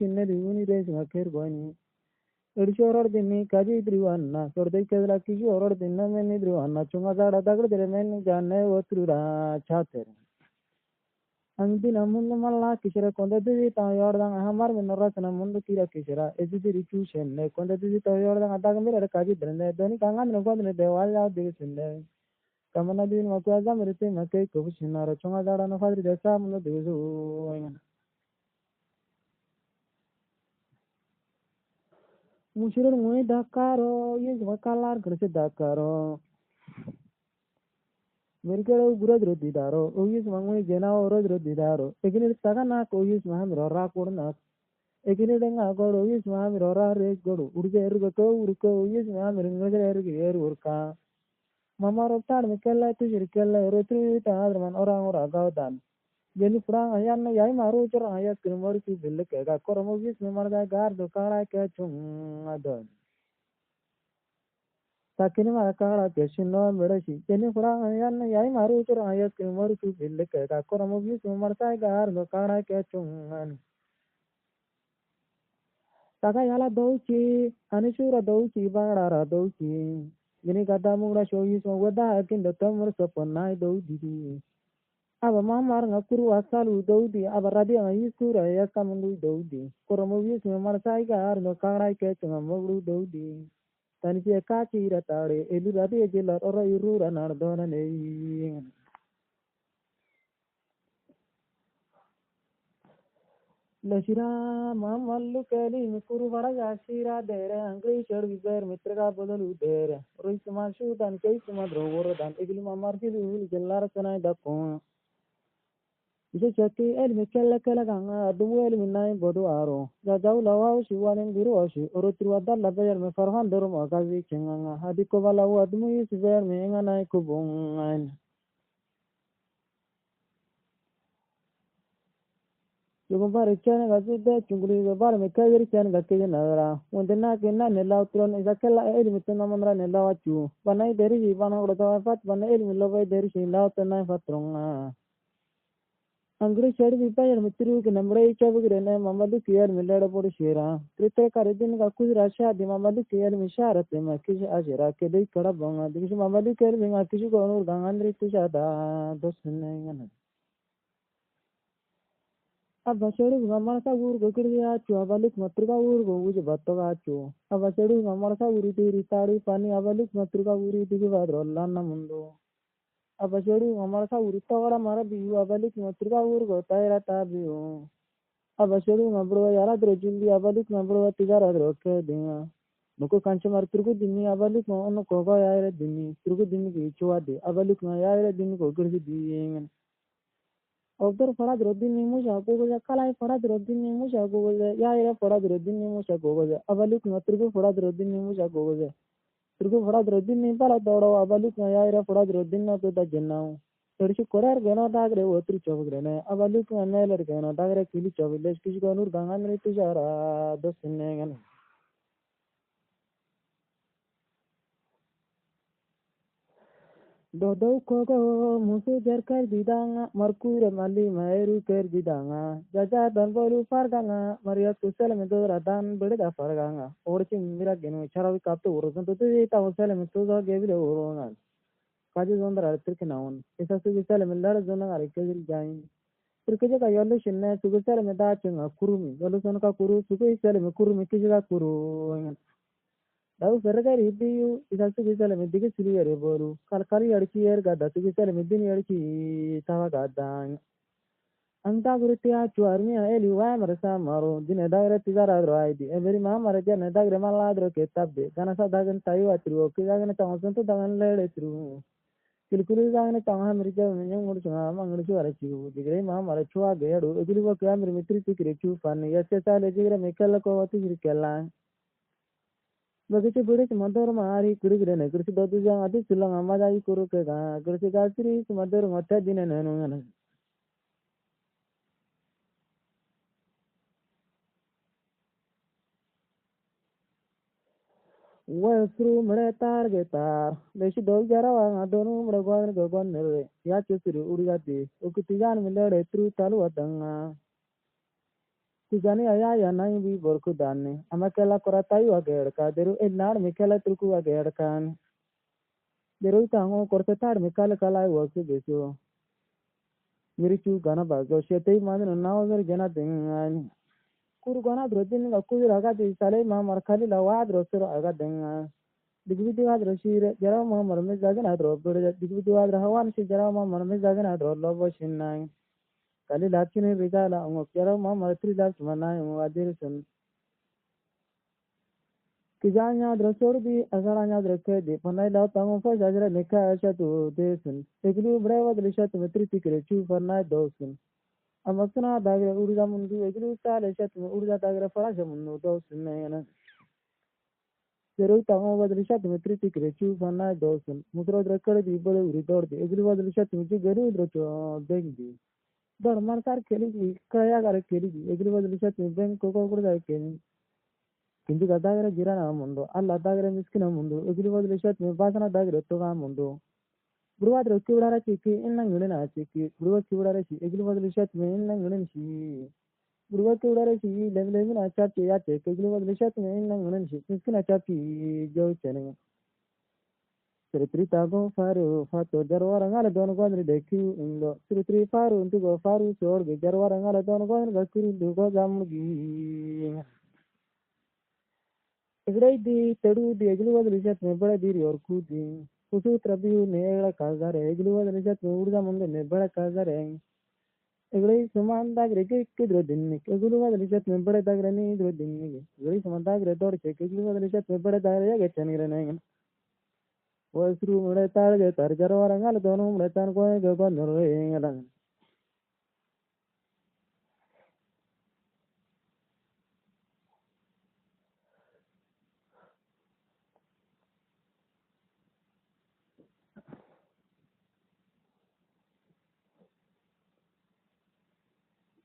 చిన్నది ఊనిరేసిన కేరుకొని ఎడిచోరడు తిని కజిద్రి అన్న కొడదై కదలా కిషోరడు తిన్న మెన్నిద్రు అన్న చుంగదాడ తగడదిర మెన్ని జాన్నే ఓత్రురా చాతెరు అందిన ముందు మళ్ళా కిషర కొందది తాయోడదాం అహమార్ మిన్న రచన ముందు కిర కిషర ఎజిదిరి చూషెన్నే కొందది తాయోడదాం అడ్డాగ మీరు కజిద్రనే ధోని కంగాందిన కొందిన దేవాల దిగుసిందే kamana din makwaza mirte makai kubushinara chunga dada no fadri desa mundo dizu mushirur mui dakaro yes wakalar grese dakaro mirkero gurad rodidaro oyis mangui gena orod rodidaro eginir tagana ko oyis maham rora kurna eginir denga goro oyis maham rora re godu urge ergo ko urko oyis maham ringajer ergo urka mamaro tar mikella tu jirkella rotri taadman orang ora gaudan jeni prang ayan na yai maru chor ayat kimor ki bille ke ga kormo vis me marda gar do kala ke chung adon takini mara kala ke shinno medashi jeni prang ayan na yai maru chor ayat kimor ki bille ke ga kormo vis me marda gar do kala ke chung an taga yala douchi anishura douchi bangara douchi gini kata mura shoyi so wada akin da tamur soponai doudi aba mamar ngakuru asalu doudi aba radi ayisura ya kamundu doudi koromo wis me marsai gar no karai ke tunga mogru doudi tani je kachi ratare elu radi je lor oro irura nardona nei लशिरा मामल्लु कैली मिकुरु बड़ा याशिरा देरे अंग्रेज चढ़ विजर मित्र का बदल उदेरे रोई समाशु दान कई समा द्रोवर दान इगली मामार की दूल जल्लार सनाय दको इसे चक्की एल मिकल कल गंगा अदमु एल मिनाय बदु आरो जाजाउ लवाउ शिवानें बिरो अशी और त्रिवादा लबयर में फरहान दरो मगावी चंगा हदी को वाला वो अदमु इस बेर में इंगा नाय को बोंगान Jumpa Richard Gazette, Chungri, Bar, Mikhail, and Gakin, Wundena, Gina, Nella, Tron, Zakella, Edmundamandra, Nella, you. When I there is one of the fat, when Edmundova, there is in out and I fatronga. Angry shed with Payer Mitru, number each of the name Mamadu Kier, Millard Borishira. Trite Karidin Gaku Rasha, the Mamadu Kier, Mishara, the Makish Azira, Kedi Karabonga, the Mamadu Kerving, Akishu, Gangandri Tushada, Dosan. Abashedu Gamarsa Urgokia, Avaluk Matruga Urgo, which Batogacho. Abashedu Gamarsa Uriti, Ritari, Pani, Avaluk Matruga Uri, Tivadro, Lana Mundo. Abashedu Gamarsa Uritora Marabi, Avaluk Matruga Urgo, Taira Tabio. Abashedu Mabro Yaradro Jindi, Avaluk Mabro Tigara Roke, Dinga. Nuko Kanchamar Turgudini, Avaluk no Koga Yare Dini, Turgudini, Chuadi, Avaluk Mayare Dini, Gurgi. Other Farad Rodin Musha Goga, Kalai Farad Rodin Musha Goga, Yaya Farad Rodin Musha Goga, Avaluk Natrugo Farad Rodin Musha Goga, Turgo Farad Rodin Paladoro, Avaluk Yaya Farad Rodin to the Genau. Turku Korar Gano Dagre, Otri Chovgrene, Avaluk and Neller Gano Dagre Kilicho, Leskishgonur Gangan Ritujara, Dosinang. Dodo kogo musu jerkar bidanga markure mali maeru ker bidanga jaja danbolu farganga maria tusel medora dan beda farganga orchi mira genu charawi kaptu urun tu ta usel metuzo gebile urunga kaji zondar artirke naun isa su bisel melar zona arikejil jain turkeje ka yollu shinne sugisel meda chunga kurumi yollu sonka kuru sugisel me kurumi kijiga kuru Now Ferragar Hibu is also visible with the Silver Boru, Kalkari Archier got the Sigisel Medini Archi Tavagadan. Antaguritia to Armia Eli Wamarasa Maro, Dina Direct Tizara Ride, every mamma again a diagram advocate tabde, Ganasa Dagan Tayo through, Kizagan Thousand to Dagan led through. Kilkurizan Tangam Richard Young among the Chuarachu, the Grey Mamma Chua Gadu, a Gilivo Camry Mitri Kichu Fan, yes, I legit Mikalako Tikala. Bagaimana beres mother mari kuri kene kursi dodu jang adi silang amada I kuru kega kursi kasiri mother mata dina nanu. Well through meretar getar leshi dog jara wang adonu mereguan gogon nere ya chusiri urigati ukutijan milere through talu atanga. Tijani ayaya nai bi borku danni. Amakela koratayu agerka. Deru elnar mikela tulku agerkan. Deru tango kortetar mikala kalai waktu beso. Mirichu gana bazo. Shetei madin nawazer jana dengan. Kuru gana drodin ga kudu raga di salai ma markali la wad rosero aga dengan. Digvidi wad roshire jara ma marme zagan adro. Digvidi wad rahawan si jara ma marme zagan adro lobo shinang. Kali lakini rizala ungok jara ma martri lak manai wadir sun. Kijanya drosor di agaranya drokedi panai lau tango fa jajra nikah asha tu desun. Eglu breva drishat metri tikre chu panai dosun. Amasna dagre urja mundu eglu sale shat urja dagre farasha mundu dosun nayana. Seru tango drishat metri tikre chu panai dosun. Musro drakade di bole uri dordi eglu drishat metri geru drocho dengdi. Dor man kar keligi kaya kar keligi eglu drishat metri koko kurda keligi. Kinju gadagre jirana mundo alla dagre miskina mundo egli wadle shat me basana dagre toga mundo burwa dro kiwara chiki inna ngulena chiki burwa kiwara chi egli wadle shat me inna ngulen chi burwa kiwara chi legle mina chat ya che egli wadle shat me inna ngulen chi miskina chat ki jo chene Sritri tago faru fato jarwara ngala don godri dekhi indo Sritri faru untu faru chor ge jarwara ngala don godri gakuri dugo jamgi Egredi tedu di egluwa drishat me bada diri or kudi. Kusu trabiu ne egla kazare egluwa drishat me urda munde ne bada kazare. Egredi suman dagre ke kidro dinnik. Egluwa drishat me bada dagre ni idro dinnik. Egredi suman dagre dor ke egluwa drishat me bada dagre ya gechanire nengen. Wasru mure targe tarjar warangal donu mure tan ko ge ko nore engalang.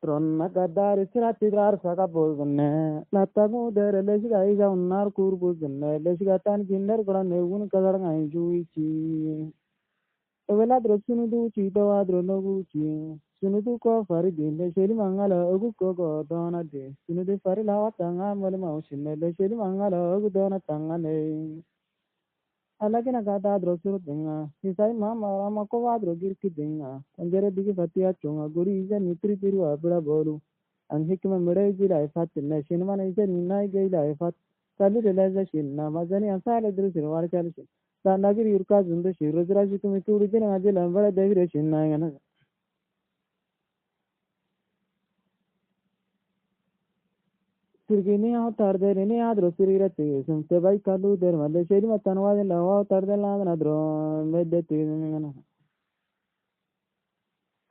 Ronna gadar isra tidar saka bozne natagu der lesga iga unnar kur bozne lesga tan kinder gora negun kadar ngai juichi evela drosunu du chi dawa dronogu chi sunudu ko fari dinde sheli mangala ogu ko go dona de sunudu fari lawa tanga mole maushinne le sheli mangala ogu dona tanga ne alagina gada drosuru denga nisai mama ma ko wa drogir ki denga anjere digi fatia chunga guri ija nitri tiru abura bolu an hikma mere ji lai fat ne shinma ne ija ninai ge lai fat kali realize shinna mazani asale dru sirwar chal shin da nagir yurka zundu shi rozra shi tumi turi din aje lambara devi re shinna ngana Sirgini au tarde rini adro sirira ti sumte bai kalu der male sheri matanwa de lawa tarde la na dro medde ti ngana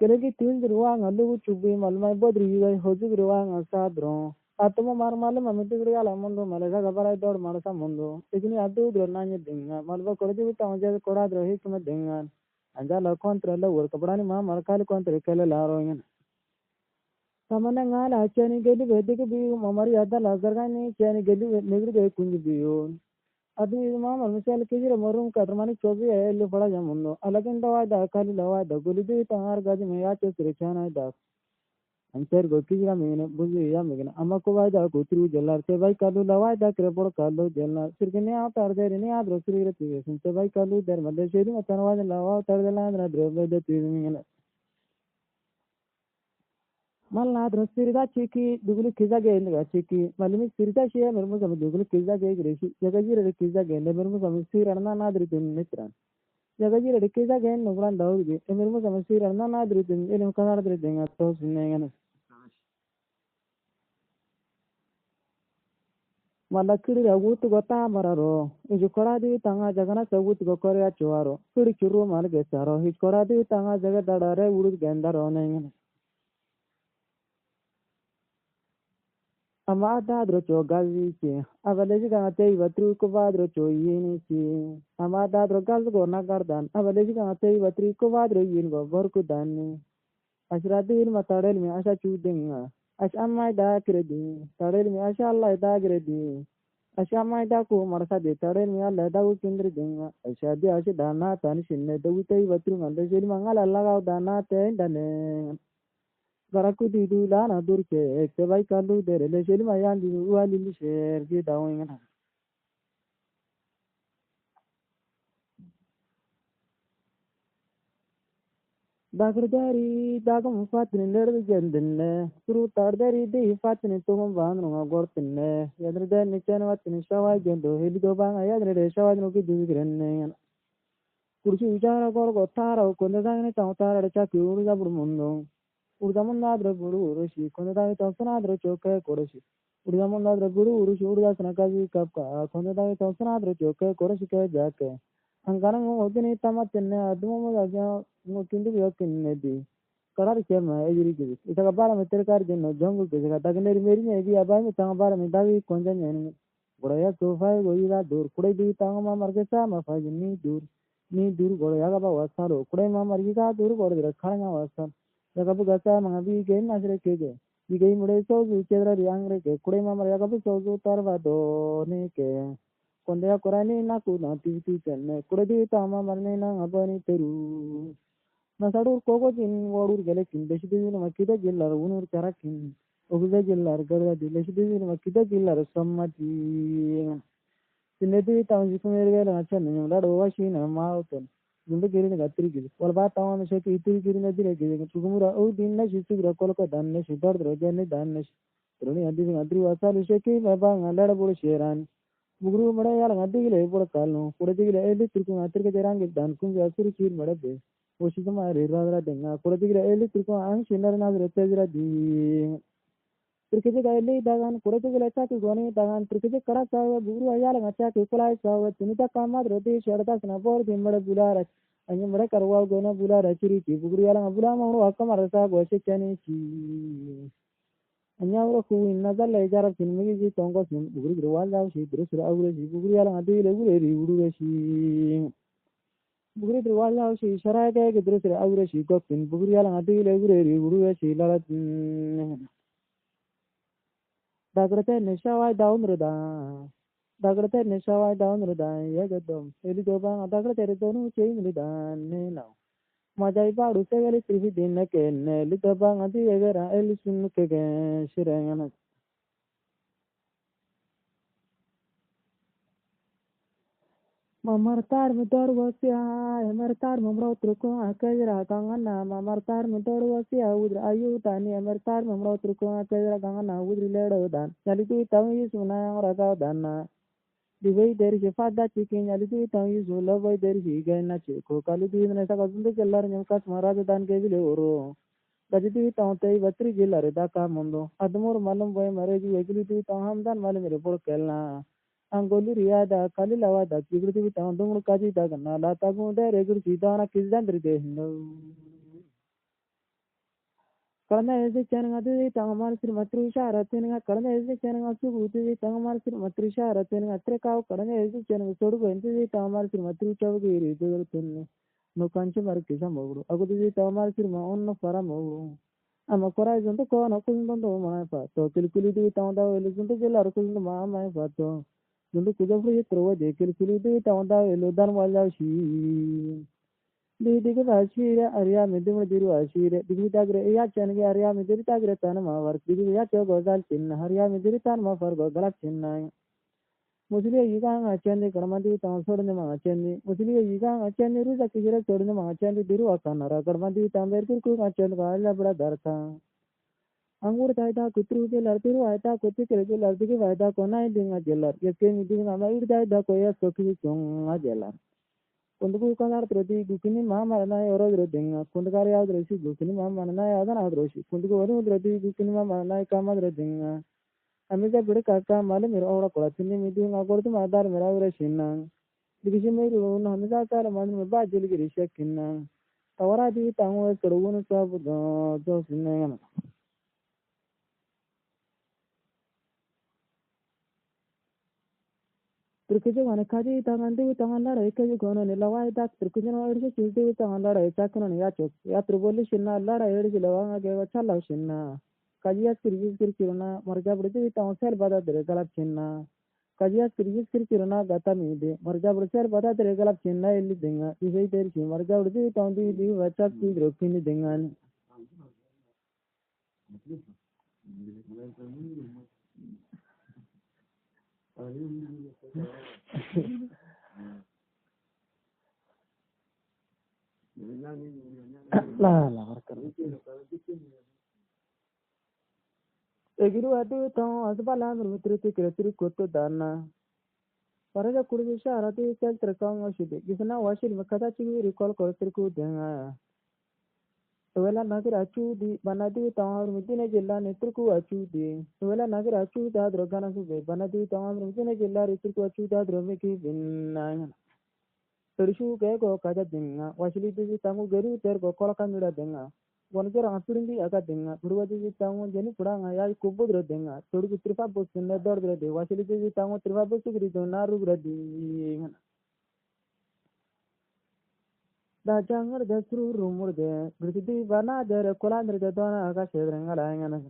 Kelegi til ruang alu chubi malmai bodri gai hoju ruang asa dro atmo mar male mamiti gri ala mundo male ga gabara dor marasa mundo igni adu dro nanye dinga malba kordi ta anje koda dro hikma dinga anja la kontra la wor kabani ma markal kontra kele la ro ngana Samana ngala chani geli vedi ke biu mamari ada lazar gani chani geli negri de kunji biu adi mama misal kejira morum kadmani chobi elu pala jamundo alagin dawa da kali lawa da gulidi tangar gaji me yache sirchana da anser go kejira me buzi ya me amma ko wa da ko tru jelar te bai kalu lawa da krepor kalu jelna sirgene a tar de ne a drosri reti te bai kalu der made shedi matanwa da lawa tar de la na drobe de tirmina Malna adro sirida chiki dugulu kiza ge indiga chiki malimi sirida shiya mermu sami dugulu kiza ge greshi jagajira de kiza ge ne mermu sami sirarna nadri tin mitran jagajira de kiza ge nugran dawgi e mermu sami sirarna nadri tin elim kanar dri denga to sinengana mala kiri agutu gota mararo iju koradi tanga jagana sagutu go korea chuaro kiri churu mal ge saro hij koradi tanga jaga dadare urud gendaro nengana Amada drocho gazi chi, avaleji ganate ivatri kuvadro cho yini chi. Amada drogal go nagardan, avaleji ganate ivatri kuvadro yin go borku dani. Ashradin matadel mi asha chudinga. Ash amai da kredi, tadel mi asha Allah da kredi. Asha amai da ku marsa de tadel mi Allah da ku kindri dinga. Asha di asha dana tani shinne da utai ivatri ngande shiri mangal Allah ga dana te dane. Garakudi du lana durke ke bai kalu dere le sheli mayandi wali li sher di dawin. Dagardari dagam fatin ler jendinne suru tardari di fatin tumum bandnu gortinne yadre den ni chen watin shawai gendo heli do bang yadre de shawai no ki du grenne kursi ujara gor go tara konde dangni tara de chaki uru jabur mundo urdamunadre guru urushi konde dangni tansanadre choke koroshi urdamunadre guru urushi urdasana kaji kapka konde dangni tansanadre choke koroshi ke jake angkanang ngogini tamatenne adumo daga ngokindu yokinne di karar kema ejiri kidi ita bara me terkar jenno jongu ke jaga dagneri meri ne di abai me tang bara me dawi konja nyen goraya sofai goira dur kudai di tang ma marge sa ma fa ni dur goraya ga ba wasalo kudai ma marge ga dur gor dira khanga wasal jaga bu gasa ma bi ge nasre ke ge di ge mure so ju chedra riangre ke kudai ma mar jaga bu so ju tarva do ne ke kondeya korani na ku na ti ti tenne kudai di tang ma marne na abani teru na sadur kogo jin wadur gele kin deshi deshi na makida jillar unur karakin oguza jillar garga di deshi deshi na makida jillar sammati sinedi taun jikumere gele na chan ni lado washi na mauton jumbe giri na gatri giri wal ba taun na sheki itiri giri na dire giri tugumura o din na shisu gira kolka dan na shidar dro jene dan na troni adi adri wasalu sheki baba ngala buru sheran bugru mara yala ngadi gile buru kalno pura digile eli turku atir ke jarang dan kum jasuri kir mara be Oshikama Radra Denga, Kuradigra Eli Turko, and Shinarana Retezra di Turkije Eli Dagan, Kuradigra Chaki Goni, Dagan, Turkije Karasa, Guru Ayala, Chaki Kulai, Tunita Kama, Roti, Sharadas, Nabor, Dimara Bulara, and Yamara Karwa, Gona Bulara, Chiriki, Bugriala, Bulama, Akamarasa, Goshikani, and Yawaku in Nazar Lajar of Sinmizi, Tongos, Bugriwala, she, Drusra, Bugriala, Adil, Bugri Walla, she Sharaka, Drusra, Aura, she got in Bugriala, Adil, she Lalat Dagrate, Nishawai down Ruda. Dagrate, Nishawai down Ruda, Yagadom, Elidoba, Dagrate, don't change Rudan, now. Majai Badu, Severi, Trifidin, Litobang, and the Egera, Ellison, Kagan, Shirang. Mamartar mutor wasia, emertar mamro truko akajra kangana, mamartar mutor wasia udra ayu tani emertar mamro truko akajra kangana udri ledo dan. Yalitu tawi suna raga dana. Divai deri je fada chikin yalitu tawi sula vai deri je gaina chiko kalu na saka sunde kellar nyamkas maraja dan kevile oro. Kajitu tawi vatri jilare daka mundo. Admur malum vai mareji vegilitu tawhamdan malam report kelna. Angoli riada kali lawada kigruti tawandung kaji dagana la tagunda regur sidana kizdandri dehno karna ese changa de tamal sir matrisha ratinga karna ese changa subuti tamal sir matrisha ratinga trekaw karna ese changa sodu ente tamal sir matrisha giri durtunne no kanche mar kisa mogru agudi tamal sir ma onno fara mogru ama kora zonto ko no kundo ma pa to kilkuli di tawanda ele zonto jelar kundo ma ma pa to Nundu kujafri trova dekil kulide tawanda elodan wala shi. Digi ashire arya medimu diru ashire digi tagre ya change arya mediri tagre tan ma war digi ya cho gozal chin harya mediri tan ma far gozal chin Muslim yigang achende karmandi taw sodne ma achende Muslim yigang achende ruza kijira sodne ma achende diru akanara karmandi tamber ku achende gala bada darta Angur taita kutru ke lartiru aita kutti ke larti ke vaida kona dinga jelar yeske midi nama irda da koya soki chonga jelar kundu kanar prati gukini ma marana yoro dinga kundukar ya droshi gukini ma marana ya dana droshi kundu wanu drati gukini ma marana kama dinga amija bide kaka male mero ora kolatini midi ngagortu madar mera ure shinna digishi meru no hamisa kala manu me ba jeli giri shekinna tawara di tango kedunu sabu do sinna Turkijo wana kaji tangan lara ikaji gono ni lawa ida turkijo no irse childi tangan lara itakono ni yacho ya turboli shinna lara irse lawa ge wachala shinna kaji as kirjis kiruna marja budi tangan sel bada dere galap shinna kaji as kirjis kiruna gata mi de marja budi sel bada dere galap shinna illi denga isai der shi marja budi tangan di wachak ki drokini dengan La barka. Egiru adu tong asbala nurutri tikretri koto dana. Paraja kurbi sharati sel terkang oshide. Gisna washil makata chigi recall kortriku denga. Wela nagir achu di banadi tawar mudine jilla netriku achu di. Wela nagir achu da drogana sube banadi tawar mudine jilla netriku achu da dromiki binna. Terishu kego kaja denga. Washili disi tamu geru tergo kolaka mira denga. Wanjara asurindi aga denga. Gurwa disi tamu jeni puranga ya kubudro denga. Todu trifa bosinne dordre de. Washili disi tamu trifa bosigri donaru gradi. Da jangar da suru rumur de. Gritidi bana de kolandre de dona aga shedrenga laengana.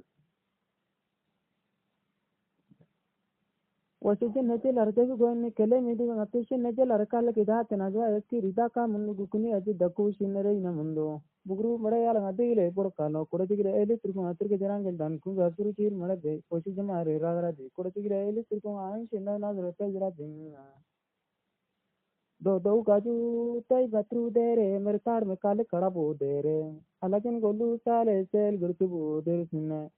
Washington National Archive going kele midi ngatishin National Archive kida tenajwa eski rida ka mundu gukuni aji daku shinere ina mundu bugru mare yala ngadigile porkano kodigile eli turku aturke jarangel dan ku gasuru chir mare de koshi jamare ragara de kodigile eli turku an shinna na rete jara dinga do gaju tai batru dere mer kar me kale kara bo dere alagin golu sale sel gurtu bo dere sinna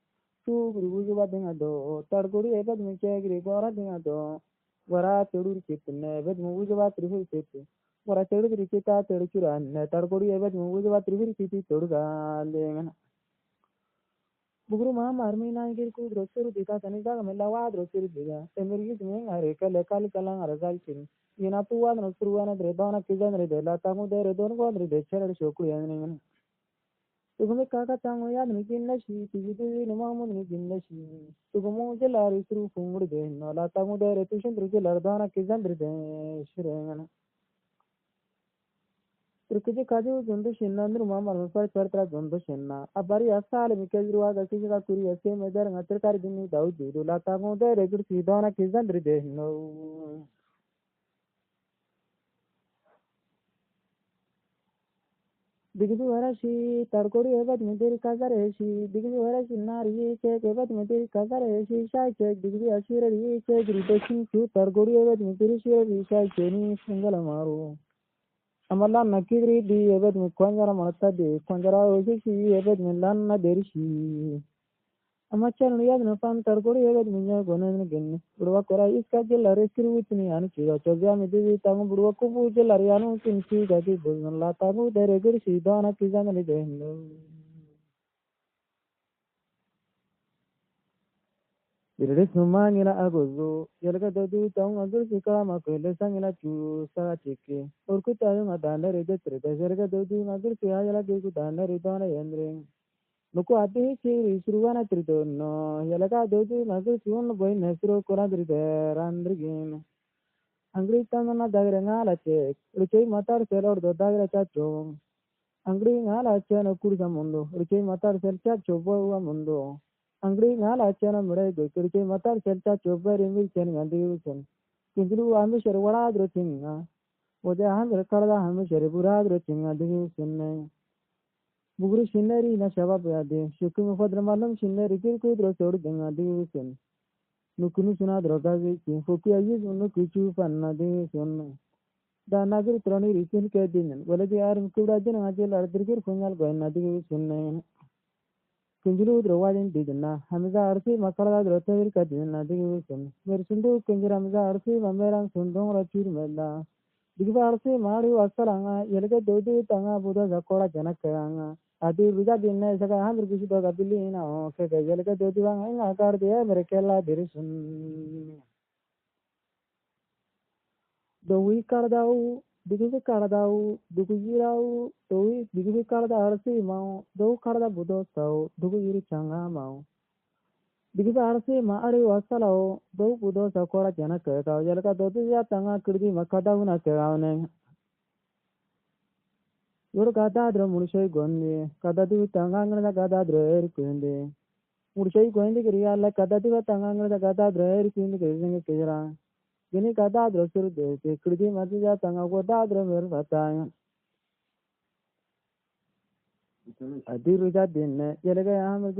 tu guru badinga do targuri ebad miche gri gora dinga do wara tedur chipne ebad muju ba trihu chip wara tedur rikita tedur churan targuri ebad muju ba trihu chiti tedur ga lenga bugru ma marmi na gir ku drosuru dika tani daga mela wa drosuru diga emergi dmen are kale kal kalang arazal chin ina tu wa no suruana dre dona kijan re de la tamu de re don go dre de chere shokuri yanni Tugumi kaka tango ya ni ginna shi tigi ni mamu ni ginna shi tugumu jelari suru fungur de no la tango de retushin druge lardana kizandri de shirengana Turkiji kaju jundu shinna ndru mama rufar chartra jundu shinna abari asale mikejru aga kiji kuri ase medar ngatir kar dinni daudi la tango de regur sidana kizandri de no Digiju warashi tarkori ebat mediri kazare shi digiju warashi nari che ebat mediri kazare shi shai che digiju ashire ri che grideshin chu tarkori ebat mediri shire ri shai che ni singala maru amalla nakidri di ebat me konjara manata de konjara oshi shi ebat me lanna deri shi amachal niyad no pan tarkori ebat me nya gonen gen burwa kora iska jella resiru witni anu chiga chogya mediri tamu burwa kubu jella rianu tin chi gadi bozon la tamu dere gir shi dana kizan ni de no Iris numangila agozo yalga dadu taung agur sika makele sangila chu sa chike urku tayo ngadana rede trede yalga dadu agur siya yala gegu dana ridana yendre nuku ati chi risruwana trido no yalga dadu agur siyon boy nesro kora dride randrigin angri tanana dagre ngala che ruchei matar selor do dagre chacho angri ngala che no kurza mundo ruchei matar sel chacho bowa mundo Angri ngala chana mure go kirke matar selta chobber imil chen gandi chen kingru amu sherwara dro tinga oja han rekala hamu sherbura dro tinga digi senne bugru shineri na shabab yade shukum fadra malum shineri kirku dro sor dinga digi sen nukunu suna dro gazi ki foki ayiz unu kichu panna digi sen da nagir troni risin ke dinen wala di ar mukura din ajel ar dirgir fungal goina digi senne Kunjuru drawajin didna hamza arsi makala drotavir kadina digvisun mersundu kunjur hamza arsi mamerang sundong rachur mella digva arsi mari wasalanga yelga dodu tanga buda zakora janakanga adi ruja dinne saka hamr kisu doga bilina o ke yelga dodu wanga inga kar dia merekela dirisun dowi kardau digvi kardau dugujirau dowi digvi karda arsi mau do karda budo tau dugu yiri changa mau digvi arsi ma ari wasalao do budo sakora jana ke kau yalka dodu ya tanga kirdi makada una ke aune yor gada dro murshay gondi kada du tanga ngana gada dro er kundi murshay gondi kriya la kada du tanga ngana gada dro er kundi kriya kira Gini kada dro sur de kirdi madja tanga go da dro mer bataya adiru jadinne yelega hamir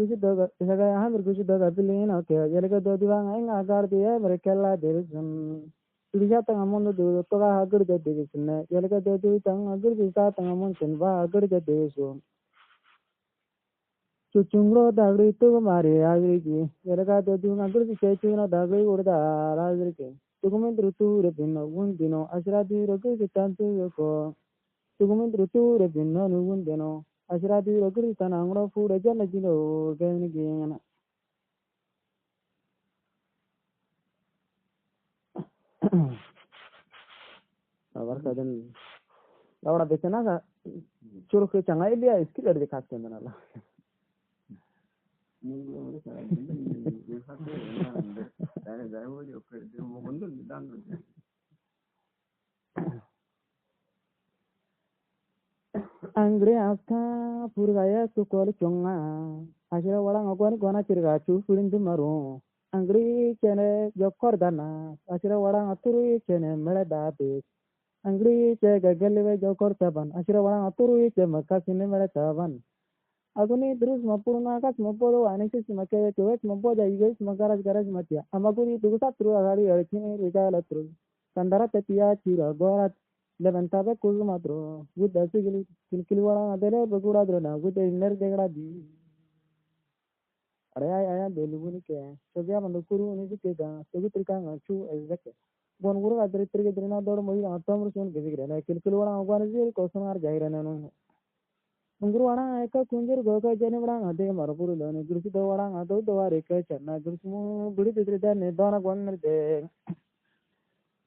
gushi doga bilino ke yelega do diwang inga gardi ebre kella dirisun Tulisha tanga mondo do toga hagur de divisun yelega do du tanga hagur di sa tanga mon chen ba hagur de divisun chuchungro dagri tu mari agri ki yelega do du hagur di chechuna dagri urda agri ki tugumin rutu re binno gundino ashra di rogu tantu yoko tugumin rutu re binno gundino ashra di rogu tanangro fu re jana jino gani gena abar kadan laura betena ka churu ke changa ilia skill de kasten nala angre asta purgaya tu kol chonga ashra wala ngwan gona chirga chu furin du maru angri chene jokor dana ashra wala aturu chene mele da be angri che gagalwe jokor taban ashra wala aturu che makasine mele taban aguni drus mapurna kas mapodo anexis make kewet mapoda igis magaras garas matia amaguri dugusa tru agari archini rigala tru kandara tetia chira gorat levantabe kuzu matro gudda sigili kilkili wala adele bagura drona gudda inner degada di are aya beluguni ke sobya bandu kuru ni dikega sogutrika ngachu ezake bon guru adri trige drina dor moi atamru sun gizigre kilkili wala agwan zir kosunar jairana no Unguru warang eka kunjur goka jani warang ade marapuru lone gurusi do warang ado do ware ka channa gurusimu guri tidri da ne dona gwanner de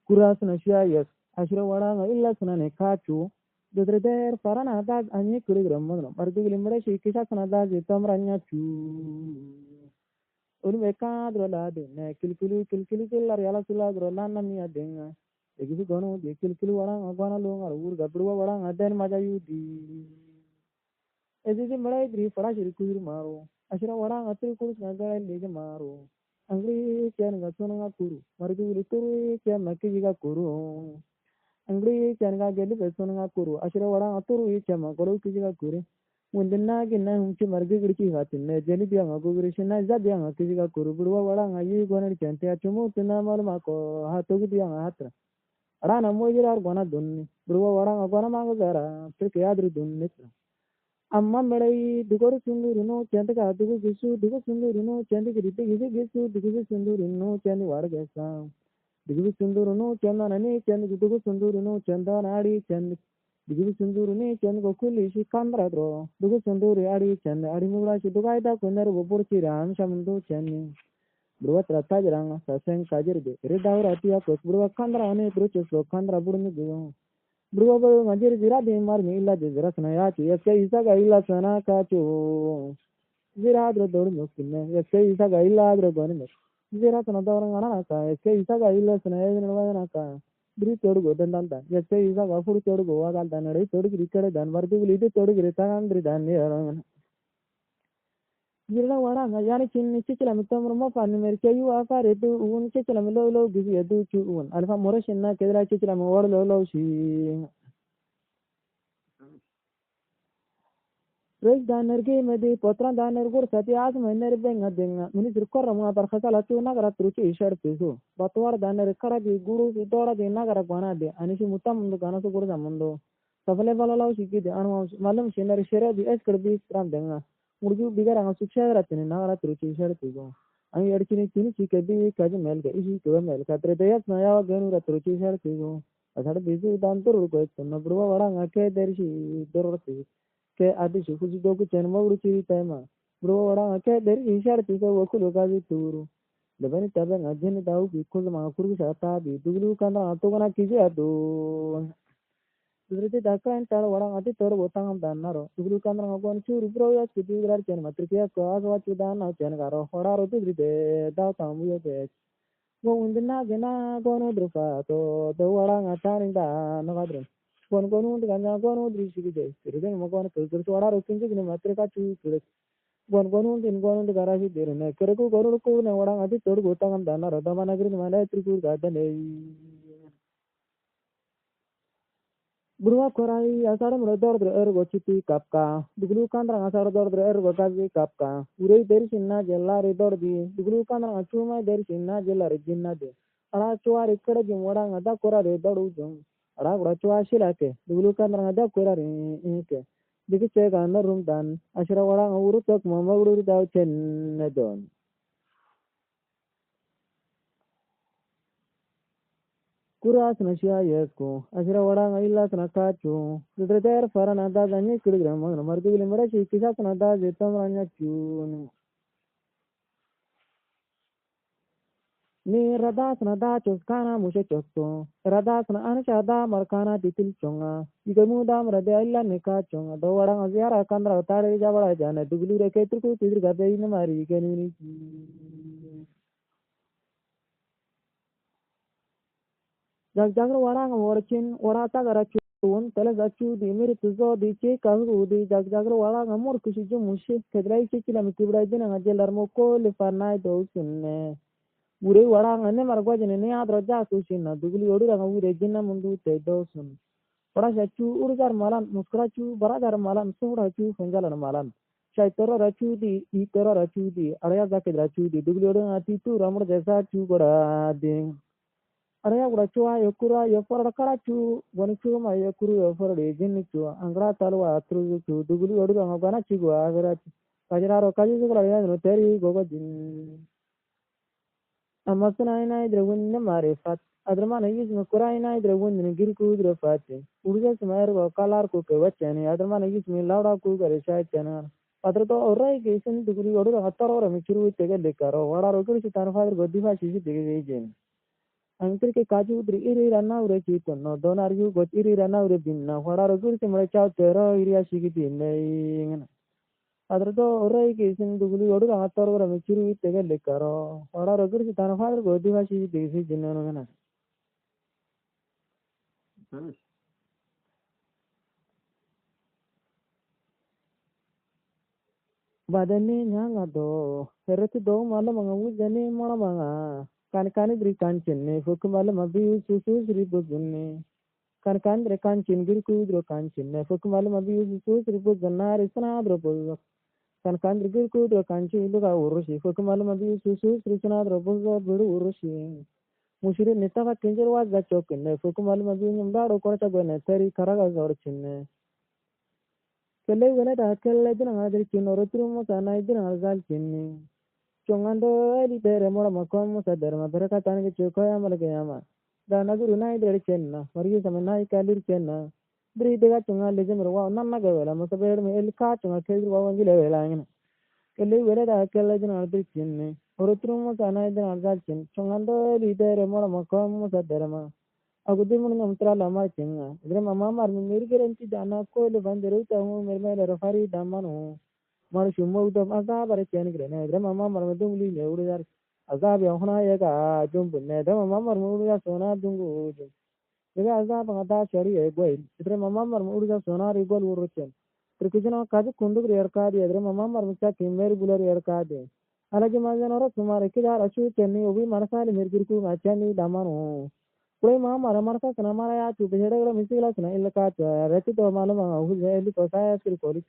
kuras na shia yes ashira warang illa suna ne kachu tidri der parana da anyi kuri grammo mardi limre shi kisa suna da jitam ranya chu unu meka drola de ne kilkili killar yala sula drola nami adenga egisi gono de kilkili warang agwana lo ngar ur gabru warang aden maja yudi Ezi mulai dari fara shiri kuzur maro. Ashira warang atri kurus ngagara leje maro. Angri kian ngasona ngakuru. Margi uli turu kian maki jiga kuru. Angri kian ngageli besona ngakuru. Ashira warang aturu kian makoro kijiga kuru. Mundina gina humchi margi guriki hatin. Jeli dia ngaku gurisi na za dia ngaki jiga kuru. Burwa warang ayi gona kian tia cumu tina malu mako hatogu dia ngahatra. Rana mojirar gona dunni. Burwa warang agona mango zara. Pirke adri dunni. Amma melai dugor sunduru no chanda ka dugu sunduru no chanda ki rite gisu dugu sunduru no chanda war gesa dugu sunduru no chanda nani chanda dugu sunduru no chanda nadi chanda dugu sunduru ne chanda ko kuli shi kandra dro dugu sunduru adi chanda adi mugla shi dugai da kunar bobur chi ram shamundu chanda burwa trata jaranga saseng kajir de redaur atia ko burwa kandra ane bruches lo kandra burni go Bro, ngajir zira de mar mi illa zira sana ya chi eske isa ga illa sana ka chu zira dro dor no kinne eske isa ga illa dro gon me zira sana dor ngana ka eske isa ga illa sana ya no na ka bri todu go dan dan eske isa ga furu todu go wa gal dan re todu gri kare dan war du li de todu gri tan dri dan ne zira wara nga yani chin chichila mitamro mo fa mer ke yu afa re du un chichila mi lo gizi edu chu un alfa moro shinna kedra chichila mo wor lo shi Res daner ge mede potran daner gur sati az mener benga denga mini zirkor ramuna par khasala tu nagara truchi ishar peso batwar daner kara ge guru si dora de nagara gwana de anishi mutam mundu gana so guru zamundo safale balalaw shiki de anu malum shener shere di es karbi stram denga murju bigara nga suksha ratene nagara truchi ishar peso ani erchini chini chike bi kaji mel ge ishi tuwa mel katre de yas na yawa genu ra truchi ishar peso asada bisu dan tur ko tunna burwa wara nga ke dershi doror peso ke adi shukuji doku chenma uruchi tema bro ora ke deri ishar tiko woku lokaji turu lebani tabe ngajeni tau bikul ma kuru sata bi duglu kana to kana kiji adu durite dakran tar ora ati tor botang dannaro duglu kana ngagon churu bro ya kidi grar chen matriya ko aswa chudan na chen garo hora ro durite da tamu yo be go undina gena gono drupa to do ora ngatarin da no gadre kon kon ganya kon drisi ge sirden mo kon ko so wara rokin ge ne matre ka chu kule kon din kon garaji dire ne kere ko ko ne wara adi tod gotangam dana radama nagri mana trikur ga ne Burwa korai asara mura dordre ergo chiti kapka. Duglu kandra asara dordre ergo kazi kapka. Urei deri sinna jellari dordi. Duglu kandra chuma deri sinna jellari jinna de. Ala chuari kada jum wada ngada korare dodu jum. Ala gura chua shilake. Duglu kandra ngada korare inke. Digi chega na rum dan. Ashira wada nguru tok mama uru daw chen don. Kurasna shayesku, ashra wadanga illasna kachu, lidreter farana da zanyi kiligram, mardigli marashi kisasna da zitamranya chun. Ni radasna da chuskana mushe chokto, radasna ansha da markana titil chunga, igamu da mrade illa nika chunga, do wadanga ziara kandra tare jabala jana, duglu reke turku tidir gabe ina mari genini. Jagjagra waranga warchin, warata garachu. Un tele gachu di miri tuzo di che kahu di jagjagra waranga mur kushi jo mushi kedrai che chila mitibra jina ngajelar moko le farnai do sunne. Ure waranga ne margwa jine ne adro ja sushinna dugli odu ranga ure jinna mundu te do sun. Pada shachu urjar malan muskurachu barajar malan sumrachu funjalan malan. Shai toro rachu di I toro rachu di araya zakid rachu di dugli odu ngati tu ramur jesa chu gora ding. Araya gura chua yokura yofora karachu wani chu ma yokuru yofora de jinni chu angra talwa atru chu duguli odu ga gana chi gua agara kajara kaji gura ya no teri gogo jin amasna ina idre wunne mare fat adrama na yiz no kura ina idre wunne gir ku idre fat urja smayar go kalar ku ke wachani adrama na yiz mi lauda ku gare shay chana padre to orai ke sin duguli odu ga taro ra mi churu tege lekaro wara ro kuri tan fader godi fa shi tege jen Angkir ke kaju udri iri rana ure chito no donar yu got iri rana ure binna hora rogur se mare chao tero iria shigi binne ingana adro do orai ke sin duguli odu ga tor ora michiru itege lekaro hora rogur se tan father godi va shigi desi jinno no ngana badani nyanga do serati do mala manga ujani mala manga kan dri kan chenne fuk mala mabi susu sri bugunne kan dre kan chin gir ku dro kan chinne fuk mala mabi susu sri bugunna risna dro bul kan dri gir ku dro kan chin lu ga urushi fuk mala mabi susu sri sna dro bul bul urushi mushire neta ka kenjer wa ga chokinne fuk mala mabi nyum da ro ko ta gone teri karaga zor chinne kelle wena da kelle dina ngadri chino rotru mo sana idina ngal chinni chongando edi tere mora makom sa derma beraka tan ke choko ya mal ke yama da naguru na idere chenna margi sama na ikalir chenna bri dega chonga leje mer wa nanna ga wela mo saber me el ka chonga ke wa wangi le wela ngina kelle wena da kelle dina ngadri chinni rotru mo sana idina ngal chin chongando edi tere mora makom sa derma agudi mun ngam tra la mar chinga idre mama mar mi mir gerenti dana ko le banderu ta mu mer me le rafari damanu mar shumo udam aga bare chen gre ne idre mama mar me dum li le uru yar azab ya hona ye ga jum bunne de mama mar mu uru ya sona dungu jum ega azab ga da chari e goi idre mama mar mu uru ya sona ri gol uru chen trikijino kaji kundu gre yar ka de idre mama mar mu cha kimer bular yar ka de alage ma janora sumare ki dar achu chenni obi marasali mir girku ga chani damanu Kue mama marasa sana mara ya tu behera ora misigla sana illa ka reti to malama hu eli to saya skil koli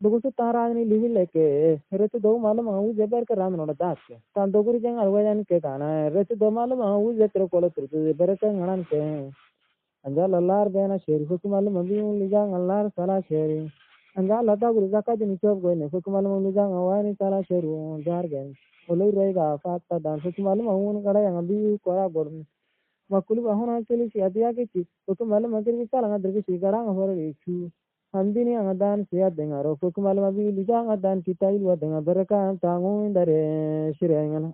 dugu tara ni livi leke reti do malama hu jeber ka ram no das tan doguri jang alwayan ke kana reti do malama hu jeter kolo turtu jeber ka nganan ke anja lallar bena sheri hukumal mabi lijang allar sala sheri anja lada guru zaka jini chob goine hukumal lijang awani sala sheri jargen oloi rega fatta dan hukumal mahun kada yang abi kora born makulu bahona keli si adia ke chi hukumal magir ki sala ngadir ki sigara ngahore ichu handini angadan siya dengaro hukumal mabi lijang adan kita ilwa dengar berka tangun dare shirengana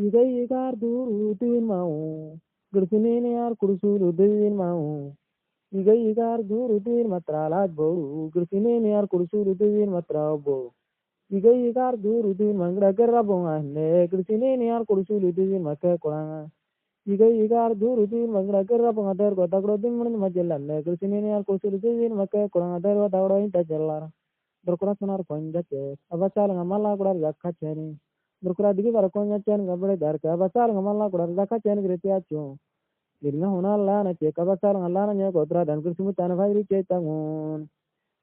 Igai gar duru din mau gersinene yar kursulu din mau Igai gar duru din matralat bo gersinene yar kursulu din matrao bo Igai gar duru din mangra gerra bonga ne gersinene yar kursulu din makka koranga Igai gar duru din mangra gerra bonga der go dagro din mun majallan ne gersinene yar kursulu din makka koranga der go dagro inta jallara Berkura sunar konjate abasal ngamala kurar yakka cheni berkura digi bara konya chen gabare dar ka basal ngamalla kura daka chen greti acho dirna hona la na che ka basal ngalla na kotra dan kursimu tan fajri che tangun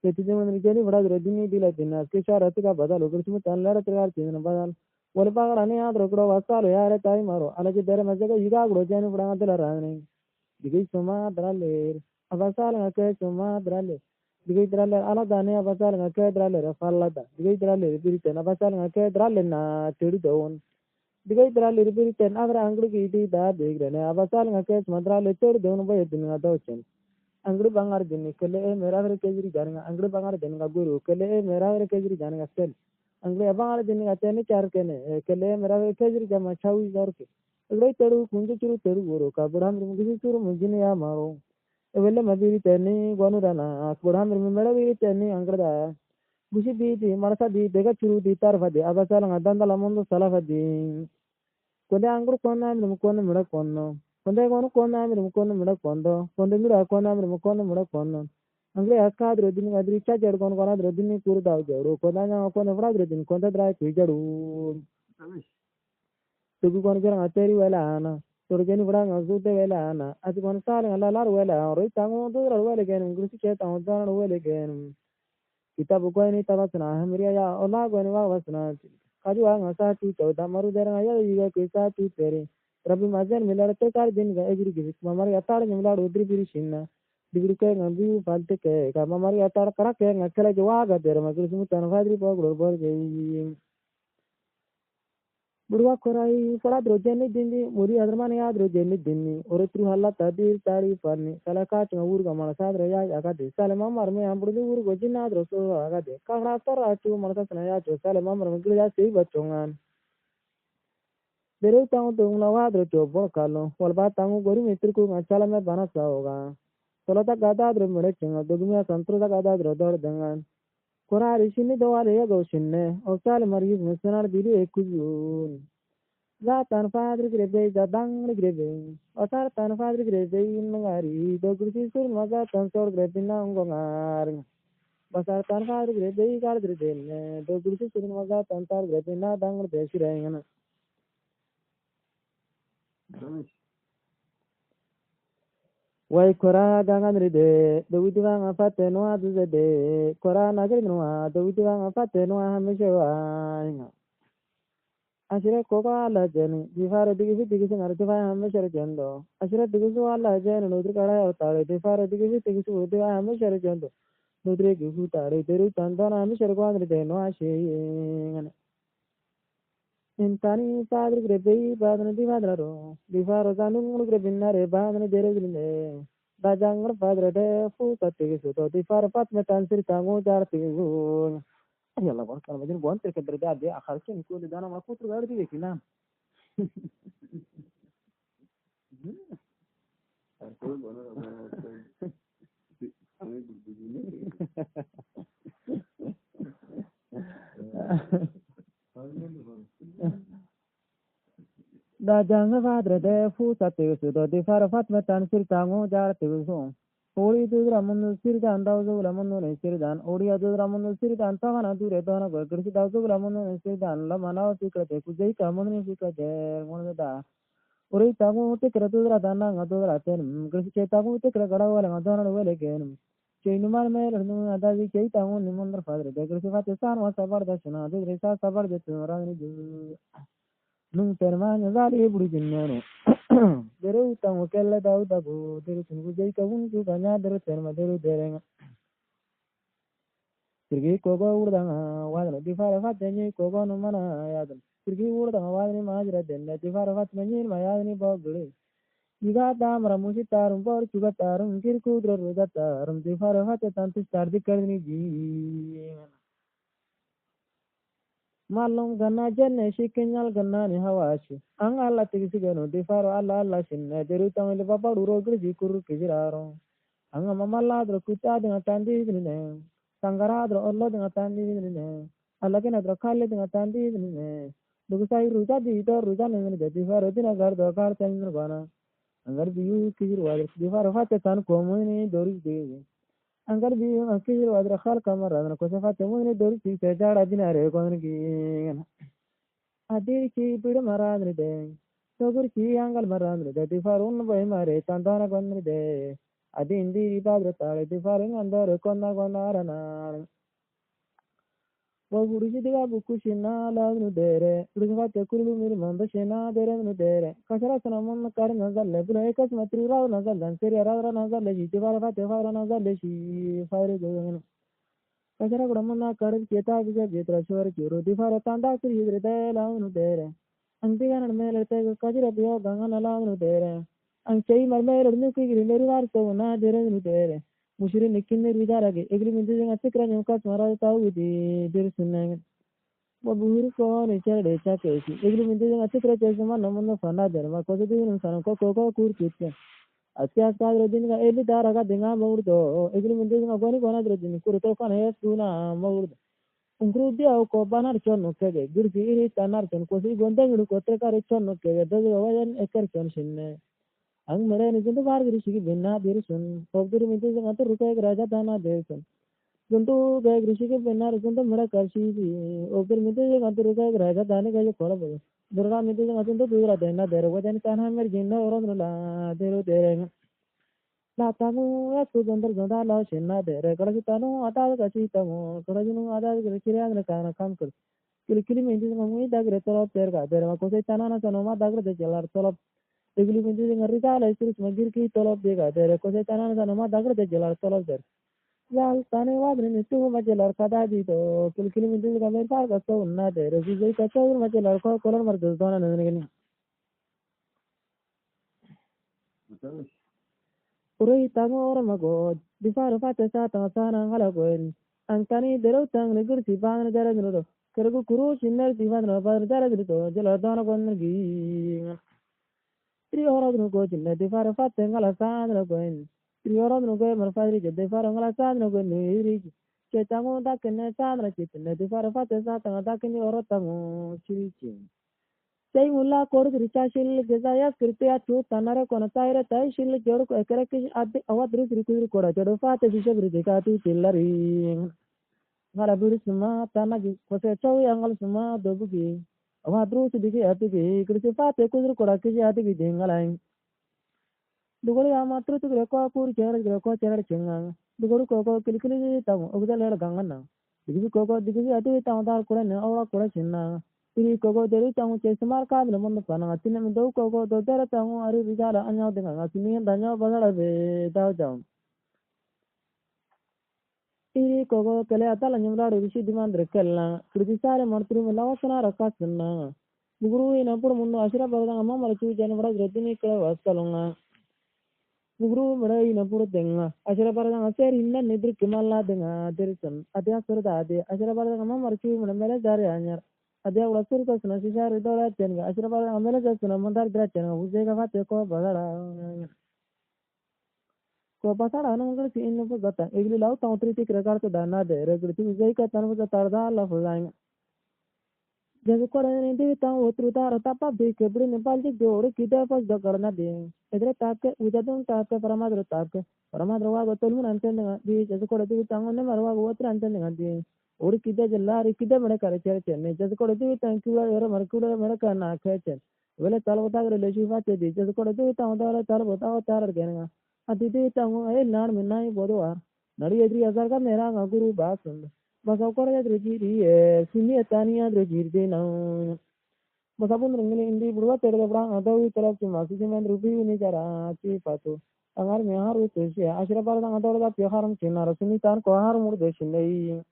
keti jemun rijeni bada drodini dila tinna ke sharat ka badal kursimu tan lara trigar tin badal wal bagara ne adro kuro basal yare tai maro alaji dere majaga yiga gro jeni bada dala rani digi suma draler abasal ngake suma draler digi draler ala dane abasal ngake draler fallada digi draler biriten abasal ngake draler na tedi dawon digi draler biriten adra anglu ki di da degrene abasal ngake suma draler tedi dawon baye dinga dawchen anglu bangar dinni kele e mera vere kejri jananga anglu bangar dinga guru kele e mera vere kejri jananga sel anglu bangar dinni atene char kene kele e mera vere kejri jama chawi dorke agrai teru kunju churu teru guru ka budham rimgi churu mujine ya maro evelle mabiri teni gonu dana budham rimgi mera vere teni angrada gushi di di marasa di dega churu di tar fadi abasal ngadanda lamondo sala fadi konde angru konna mi kono mera konno konde gonu konna mi kono mera kondo konde mira konna mi kono mera konno angle akka drodini adri cha jar kono kona drodini kur daw jaro konda nya kono fra drodini konda dra ku jaru tugu kono jara ateri wala ana torjeni bra ngazu te wala ana ati kono sal ngala lar wala roi tango do rar wala gen ngrusi che tango dan wala gen kitab ko ni tabasna hamriya ya ola ko ni wa wasna kaju ang asa tu chauda maru dera ya yiga ke sa tu tere rabbi mazen milar te kar din ga egri gi mamar yatar nyamla udri biri shinna digri ke ngambi falte ke ka mamar yatar kara ke ngakela jwa ga dera magri sumu tan fadri po gor bor ge budwa korai sala drojeni dindi muri adraman ya drojeni dindi ore tru halla tadir tari farni sala ka chawur ga mana sadra ya aga de sala mamar me ambudu ur go jinna dro so aga de ka ra tar atu mana sana ya cho sala mamar me gya sei bachongan dere tangu tung la wa dro cho bor kalo wal ba tangu gori mitri ku ngachala me bana sa hoga sala ta gada dro mere chinga dogumya santro ta gada dro dor dangan korari shinni dawale ya go shinne o sala margis mesanar dili ekuzun Zatan fadri grebe zadang grebe otar tan fadri grebe ngari do kursi sur maga tan sor grebe na ngongar basar tan fadri grebe gar grebe ne do kursi sur maga tan tar grebe na dang grebe sirengana wai kora gangan ride do widiwa ngafate no adu zede kora nagri no do widiwa ngafate no hamishewa ashire koko ala jeni difare digi ngar difa hamme shere jendo ashire digi su ala jeni nudri kara avtare difare digi su difa hamme shere jendo nudri gifu tare teru tandana hamme shere kwandri deno ashe ngane intani padri grebe badana divadaro difaro zanu ngur grebe nare badana dere grine dajangar padre de fu tati su to difare pat metan sir tango jar tigu yalla barka majin bon te kedre da de akhar chen ko de dana ma putru gar di kina da jang padre de fu tati su to difare pat metan sir tango jar tigu so Ori tu ramun sirdan dauzo ramun ne sirdan ori adu ramun sirdan tavana dure dona gorgursi dauzo ramun ne sirdan la mana sikate kujai kamun ne sikate monda ori tagu tikra tu radana ngadu raten gursi che tagu tikra gada wala ngadana wala gen cheinu mar me rnu ada ji chei tagu nimandar padre de gursi fate san wa sabar dashna de resa sabar de tu rani du nung termanya zali buri jinnano dere utang kella dau dago dere tungu jai kabun ku kanya dere terma dere dere sirgi kogo urdanga wadana difara fat denye kogo no mana yadan sirgi urdanga wadani majra denne difara fat menye ma yadani bogule iga damra musi tarum bor chuga tarum kir kudro roda tarum difara fat tantu stardi kardini ji Malum ganna jenne shikinyal ganna ni hawashi ang alla tigisi gano difaro alla alla shinne deru tamile baba duro griji kuru kijiraro ang mamalla dro kuta dengan tandi ne sangara dro ollo dengan tandi ne alla kena dro khalle dengan tandi ne dugu sai ruja di to ruja ne de difaro dina gar do gar tan gana angar biu kijir wa difaro fate tan ko ni doris de Anggar biu akil wadra khal kamar adna ko safa temu ne dori ti sejara dinare ko ngi Adi ki bidu marandri de. Sogur ki angal marandri de. Difarun boy mare tandana gondri de. Adi indi padre tale difarun andore konna gondarana. Waguriji diga buku shina ladnu dere. Uruga te kurulu miri manda shina dere nu dere. Kashara sanamon kar nazalle. Bula ekas matri raw nazalle. Seri radra nazalle. Jitibara fate fara nazalle. Shi fare goyangin. Kashara gudamana kar kita bisa jitra shwar churu. Difara tanda kiri hidre de ladnu dere. Antiga mele te kajira biyo gangana ladnu dere. Ang chai marmele nuki giri neri var to na dere nu dere. Mushiri nikinne ridarage. Egri minti ngatikra nyamkas mara tau di dir sunang. Wabuhuru ko ni chade chakesi. Egri minti ngatikra chesma namun fana derma. Kosa di nun sanan ko kur kitken. Asya kadro din ga eli daraga dinga mawurdo. Egri minti ngoni kona dro din kurto kana es duna mawurdo. Ungru dia ko banar chon kege. Girsi iri tanar chon kosi gondang nu kotre kare chon kege. Dogo wajan ekar chon shinne. Ang mere ni jindu var giri shigi binna diri sun. Pogdiri minti ngatu ruke raja dana desun. Juntu gaya giri shigi binna juntu mera karshi di. Ogdiri minti ngatu ruke raja dana gaya kola bodo. Durga minti ngatu dura dena dere. Wajan kana mer jinna oron nula deru dere. La tamu ya tu jandar janda la shinna dere. Kalasi tanu ata kachi tamu. Kalasi nu ata giri kiri agre kana kam kul. Kili kili minti ngui dagre tolop terga dere. Makosai tanana sanoma dagre de jalar tolop. Egli minti ngari kala istus magir ki tolop dega dere kose tanan sana ma dagre de jalar tolop der yal tane wadre ni tu ma jalar kada di to kil minti ga mer par ka to na dere ji jai ka to ma jalar ko kolor mar dos dona ne ne urei tangor mago di far fate sa ta sana ngala goen angkani dero tang ne gur si ban dere no do kergu kuru sinner di ban no bar dere to jalar dona gon gi Triora no go jin de fara fatte ngala san no go en. Triora no go mar fadri de fara ngala san no go ni ri. Che tango da kenne san na chit ne de fara fatte sa ta da kenne oro tango chiri chin. Sei mulla kor di cha shil ge za ya kirte ya chu tanara kono taire tai shil jor ko ekere ki ad awad ri ri ku ko da jodo fatte bisha bri de ka tu chillari. Ngala buri suma tanagi ko se chau ya ngal suma dobu ki. Awa dru si digi ati ki kirti fatte ku ko da ki ati ki dingala. Dugori ama tru tu ko kur cher ko cher chinga dugori ko kilikili ta ogda le gangana digi ko digi ati ta dar kura ne awa kura chinna tiri ko deri ta che smar ka ne mon pana tinne me do ko do dera ta ari rijala anya de nga tinne danyo badala be da jaun tiri ko kele atala nyumra ru shi dimandre kella kirti sare martru me lawasana rakasunna duguru ina pur munno asira barada amma mara chu jana bara gretini kala waskalunga Guru merai na pura denga. Asyara para nga ser hinna nidri kimalla denga derisan. Adya surda ade. Asyara para nga marchu mana mele dari anyar. Adya ula surda suna sisa ridora tenga. Asyara para nga mele suna mandar dra tenga. Ujega fate ko bagara. Ko basara anu ngal si inno gata. Egli lau tau triti krekar to dana de. Regli tu ujega tanu tarda la fuzainga. जैसे कोड़े देवी ताऊ उतरुता रता पा भी केबड़ी नेपाल जी जोड़ किधर पास दो करना दे इधर ताके उधर तुम ताके परमाद्र वागो तोलमुन अंतन दी जैसे कोड़े देवी ताऊ ने मरवा वो उतर अंतन दी और किधर जल्ला रे किधर मरे करे चले चले जैसे कोड़े देवी ताऊ क्यों यार मरकुड़े मरे करना खेचे वेले ताल बता कर ले शिवा ते दी जैसे कोड़े देवी ताऊ दाले ताल बताओ तार कहना अति देवी ताऊ ए नान मिन्ना ही बोलो यार नरी एद्री हजार का मेरा गुरु बात सुन Basa kora drojiri sini etania drojiri na basa pun ringin indi burwa tere brang adawi terap cuma sisi men rupi ini cara ci patu angar me haru tesi ashira par dang adawi da piharam cina rasuni tan ko har mur desin dei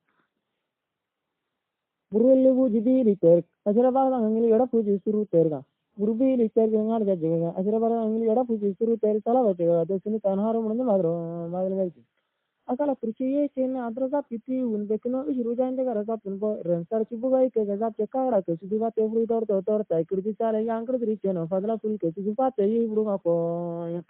burwele bu jibi liter ashira par dang ngili yada puji suru terga burbi liter ngar jaga ashira par dang ngili yada puji suru ter sala baca desuni tan har mur ne madro akala percaya cina adrasa piti un bekno irujan de garasa punpo rensar cibugai ke gazap cekara ke sudiva tebru tor tai kurdi sale yang kurdi ceno fadla pul ke sudiva te ibru ngapo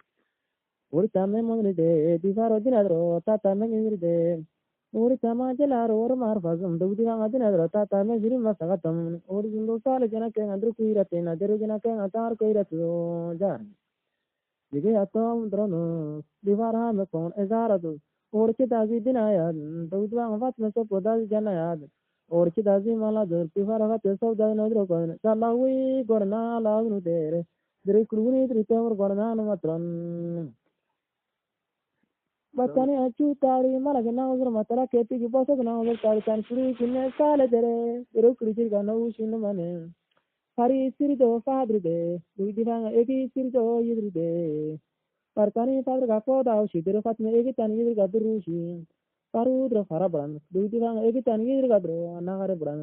uri tame monri de divaro dinadro ta tame ngiri de uri tama jelar or mar fazum dugdi nga dinadro ta tame zirim masagatam uri jindo sale jana ke andru kuirate na deru jana ke atar kuirate jar dige atom drono divara me kon ezaradu और के ताजी दिन आया तो उतना वक्त में सब पौधा जाना याद orchi dazi mala dur tifara fate sau da no dro kon salawi gorna la nu dere dere kuluni dre temur gorna no matron batani achu tari mala gna uzur matala keti ki bosa gna uzur tari kan kuri kinne kale dere dere kuri ga no shin mane hari sirdo fadride duidanga egi sirdo yidride partani padre ga poda ushi dere fatme egi tan yidr ga durushi parudro faraban duidanga egi tan yidr ga dro nagare buran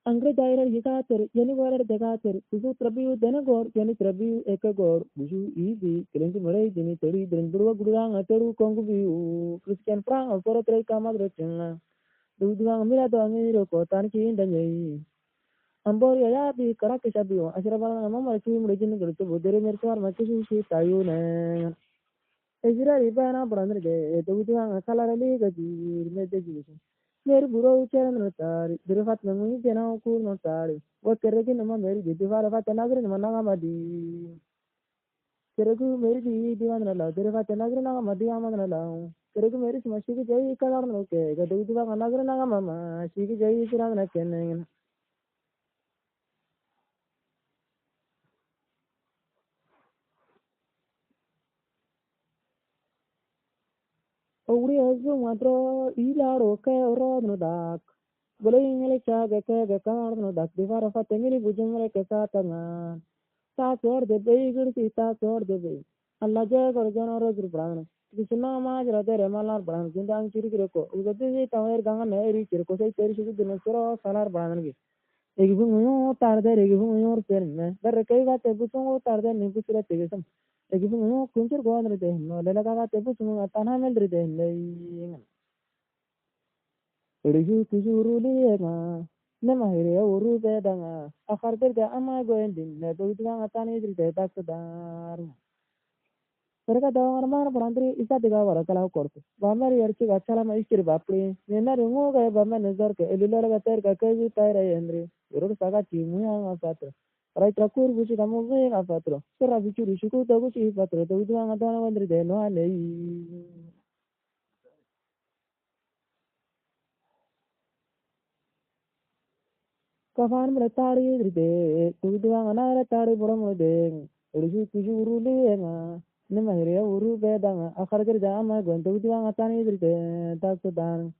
angre daira higater yeni gorer degater kuzu trabiu denagor yeni trabiu ekagor buju izi kelenji mulai dini teri den burwa gudang ateru kongu biu Christian prang oporo trei kamadre chenga duidanga mira do angiro ko tan ki indanyai ambor ya bi karak shabiu asirabana mama ki mulai jini gurtu budere mertuar makisu si tayu ne ezira ribana brandre de duidanga kalarali gaji medeji मेरे बुरा उच्चारण नोटारी दिरफात नंगी जना को नोटारी वो करेगी नमा मेरी दिवार फात नागरे नमा नागा मदी करेगी मेरी दीवान नला दिरफात नागरे नागा मदी आमद नला करेगी मेरी समस्या की जय कलार नोके गदु दिवा नागरे नागा मामा शी की जय इकराम नकेने Uri azu matro ila roke oro no dak boleh ingele caga ke kar no dak divara fa tengili bujumre ke satangan ta sor de beigir si ta sor de be alla je gor jono ro gur brana kisna ma jra de remalar brana jindang chiri ko ugade si tawer ganga ne ri chiri ko sai teri shu din soro salar brana ge egi bu yo tar de egi bu yo per me dar kai ga te bu so tar de ni bu sira te gesam egi bu yo kunchur go andre de no le laga ga te bu so tanha mel de le Uruju tujuru liyenga, nema hire uru bedanga, akar berga ama goendin, ne doidwa atani drite takdar. Mereka dawar mar berantri isa tiga wara kalau korte. Bamar yarchi gachala ma istri bapli, nena rungu gaya bamar nazar ke elula ga ter ka kaji tayra yendri. Urur saga cimu yang apatro. Rai trakur buci kamu gaya apatro. Sera bicu rishuku tagu si patro, doidwa atana wandri de no alei. Kafan meletari drite, tujuan anak tari borom ledeng, urusu tuju uru lenga, nema hire uru bedanga, akar kerja ama gon tujuan atani drite, tak sedang.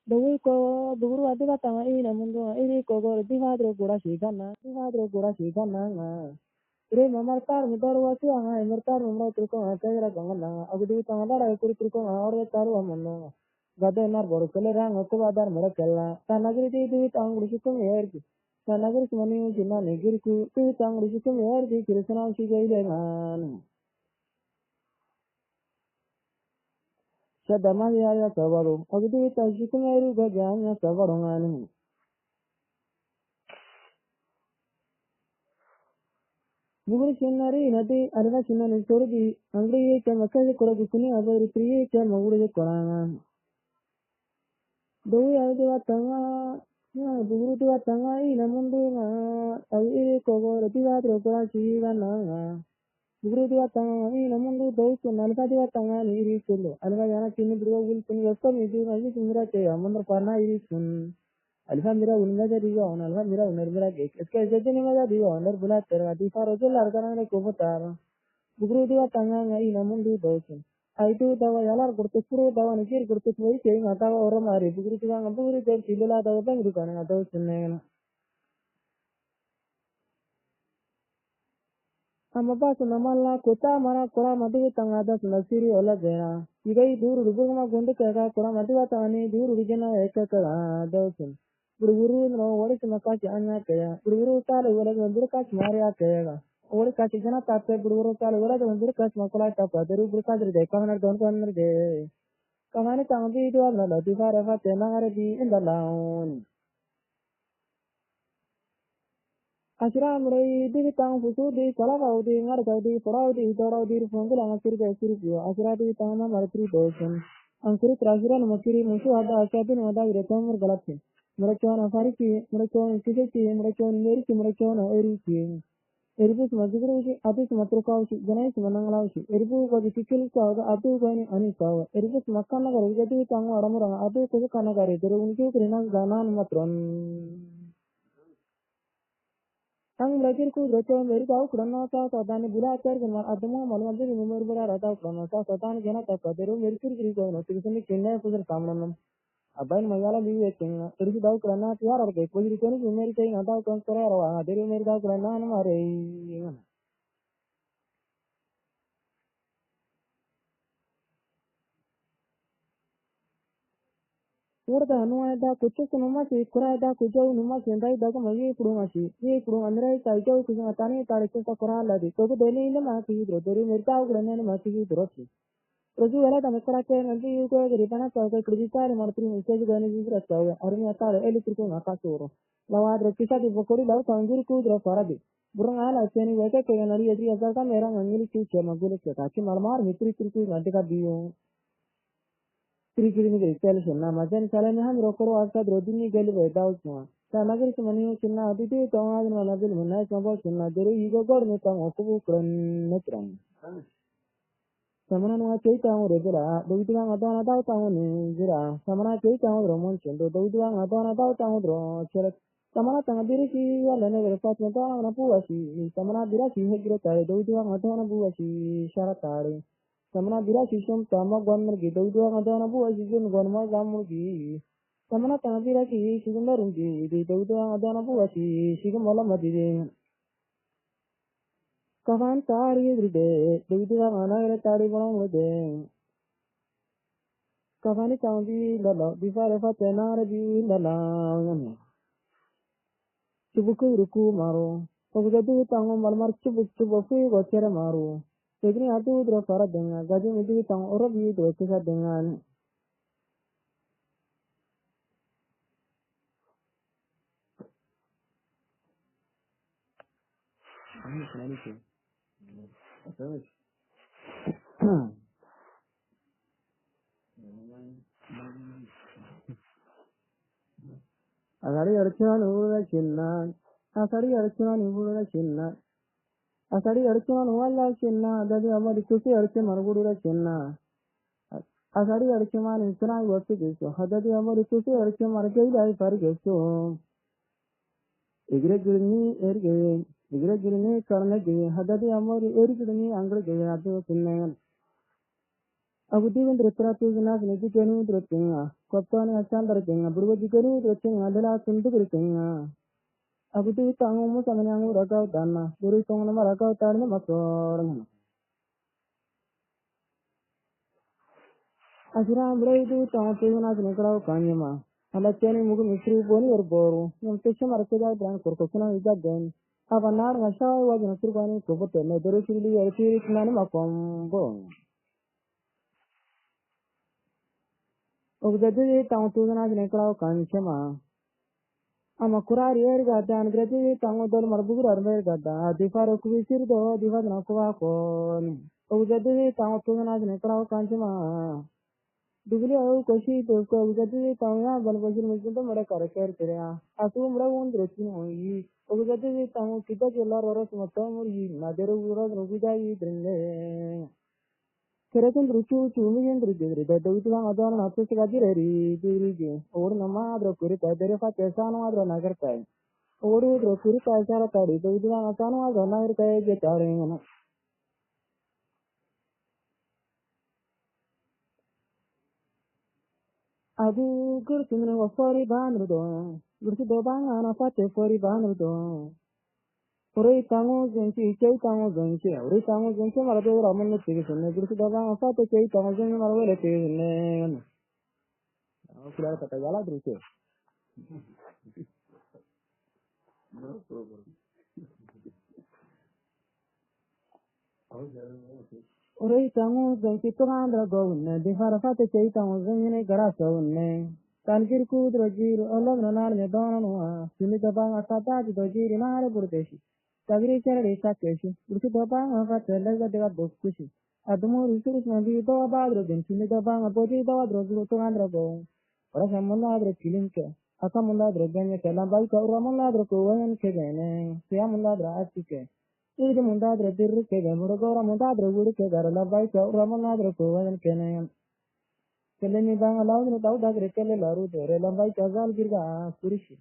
Dewi ko duru adi batanga ina mundu iri ko gor divadro gura shikana nga. Ire mamar tar midar wasi anga, emertar mamra turko nga kagira gangana, agudi tanga dara ekuri turko nga orre taru amanno. Gade nar boru kele rang otu badar mera kella, tanagiri di tangri shikum yerki. Tanagiri simani jina negiriku, di tangri shikum yerki kirisana shigai lengan. Shadama ya sabaru, agudi ta shikum yeru gajanya sabarungan. Buguri shinari nadi alva shinani sorgi, angri ke makali koragi kuni abari priye ke maguri koranga. Dewi adi watanga, buguru di watanga ina mundu nga, awi kogo rati watro kora shiga nga. Buguru di watanga ina mundu dewi kun alva di watanga ni iri kulu. Alva yana kini buru gul kuni wasto midi ngaji kumira ke amandur parna iri kun. Alva mira unna jadi on, alva mira unar mira ke. Eske jadi ni maja di on, dar bulat terga di faro jul largana ne kobo tar. Buguru di watanga nga ina mundu dewi kun. Aitu dawa yalar kurtus puru dawa nikir kurtus wai ceng atawa orang mari buguru tiga ngabuguru dan silila dawa bang dukan atau seneng. Amma pas namalla kota mara kora madu tanga das nasiri ola gena. Igai duru rubur ma gonde kaga kora madu tani duru rijena eka kara dausin. Buru no wari semaka janya kaya. Buru kale wala gonde kas maria kaya. Ori kasi jana tape buru kale wala gonde kas makula tapa deru buru kadre de kahana don kahana de. Kamane tambi itu adalah di fara fate nangare di indalaun. Asira mulai di tang fusu di kalakau di ngarkau di porau di dorau di rufangul angasir ke siripio. Asira di tang ma maratri dosen. Angkuri terasira namakiri musuh ada asyabin ada wiretamur galapin. Mereka fariki, mereka kisiki, mereka meriki, mereka eriki. Eribu Mazigri, Addis Matrukaushi, Janais Mananglaushi, Eribu was the Kikil Saga, Adu Gani Anikawa, Eribu Makanagar, Gadi Tango Ramura, Adu Kukanagari, the Runki Rinas Ganan Matron. Tang Lakirku, Return, very out, Granata, Tadani Bulakar, and Adamo, Malandi, remember Rata, Granata, Satan, Janata, the room, Mercury, Tiffany, Kenya, for the Kamanam. Abain Mayala Viking, Eribu Grana, Tiara, the Position, American, Ada Consorera, the America Grana, Mare. Urda Anuada, Kuchukumasi, Kurada, Kujo, Numas, and Daga Mayi Prumashi, Ye Prum and Ray, Tajo, Kumatani, Tarika Korala, the Togo Deli in the Maki, the Merta, Granan, Maki, Rossi. Rosuela, the Makaraka, and the Yugo, the Ripana, the Kudita, Martin, Sejuan, Rasto, Armiata, Elicum, Akasuro. Lawadra Kisa, the Vokori, Tangurku, the Farabi. Burana, Seni Veka, and Ari, Azaka, Mera, and Miliki, Magulus, Malmar, Mitri, Antica Bio. Kirikiri Telson, Majan Salanham, Rokoro, Aka, Rodini, Gally, without one. Sanagari Manu, China, Didi, Tonga, and another Munai, Sambal, Dere, Ego, Gormetam, Okubu, Netran. Samana Chaitan, Regula, Duitang Adana Dautan, Zira, Samana Chaitan, Romonchen, Duitang Adana Dautan, Dro, Samana Tanabiriki, and another apartment on a Puashi, Samana Biraki, Hegreta, Duitang Adana Buashi, Sharatari. Samana Biraki, Tama Gonmergi, Duitang Adana Buashi, Gonma Gamugi. Samana Tanabiraki, Shigamarungi, Duitang Adana Buashi, Shigamala Madin. Kavan Tari every day, Duitang Anara Tari along with them. Kavani County, the law, before a Tenara view in the land. Chubuku Ruku Maro, Ogadu Tango Malmar Chubuk Chubuku, Watera Maru. Taking a two drop for a dinner, Gajim with Tang or a view to a Kisa Dingan. Asari Archana Ura Chinna, Asari Archana Ura Chinna, Asari Archana Walla Chinna, that the Amadikusi Archana Ura Chinna. Asari Archaman is trying what to do, so Hadadi Amadikusi Archana Gay, I forget so. Igregini, Ergay, Igregini, Karnagi, Hadadi Amori, Ergini, Angregay, Adu Kinnan. I would even refer to the National Education Dressing, Cotton Chandra King, a Burgani dressing, Adela Sunduking. I would do it almost a young Raka Dana, Burison Maraka Tarna Mator. Asura Brady, Town as Necra Kanyama. Alachani Mugu Boni or Boro, no Fisher Markeda Grand Corcosana is again. Avanar Nasha was in a Survani Kobote, no Dorothy or Spirit Nanima Combo. Of the day, Town to the Necra Kanchama. Amakura Gada and graduate Tangodor Marbura Gada, the Farokuisir, the Divanakova. Of the day, Town to the Necra Kanchama. Dugli Koshi to Gadi Tanga, Balbazil Mizum Maraka, Asum Brown dressing. Of the day, Tango Kita Jella Matamuri, Madero Rovida Drinde. Keratan Ruchu, 2 million Rigid, the Dutuan Adon Apisagari, Dirigi, or Namadro Kurita, Derefa Tesano Nagartai. Or Kurita Saratari, the Dutuan Asano Nagartai, Getaring. Adu Gursin was 40 Banrudo, Gursidobang and a Pate 40 Banrudo. Ore Tango Zenchi, Tango Zenchi, Ritango Zenchi, Marado Raman Tigison, Gursidobang, Pate, Tango Zen, Marwell. Kula Patagala Druke. Ore Tango Zenchi, Tongandra Governor, the Farafate Tango Zen, Garasone. Tankir Kudrajir, Olana, Nedona, Simitabang, Atata, Dojir, in Ara Burdeshi. Tagri Cherry Sakeshi, Lucitabang, Lega de Boscushi. Adamu Rusus Nabi Badro, then Simitabang, a body Badro, Tongandra. Rasamuladre Kilinke, Akamuladre Ganya Kalabaika, Ramuladro Koyan Kevene, Siamuladra Atike. Idi mundadre dirri kege murugora mundadre wuri kegara labai ka ramanadre kuwayan kene. Kele ni banga laudre daudagre kele laru dere labai ka zal girga kurishi.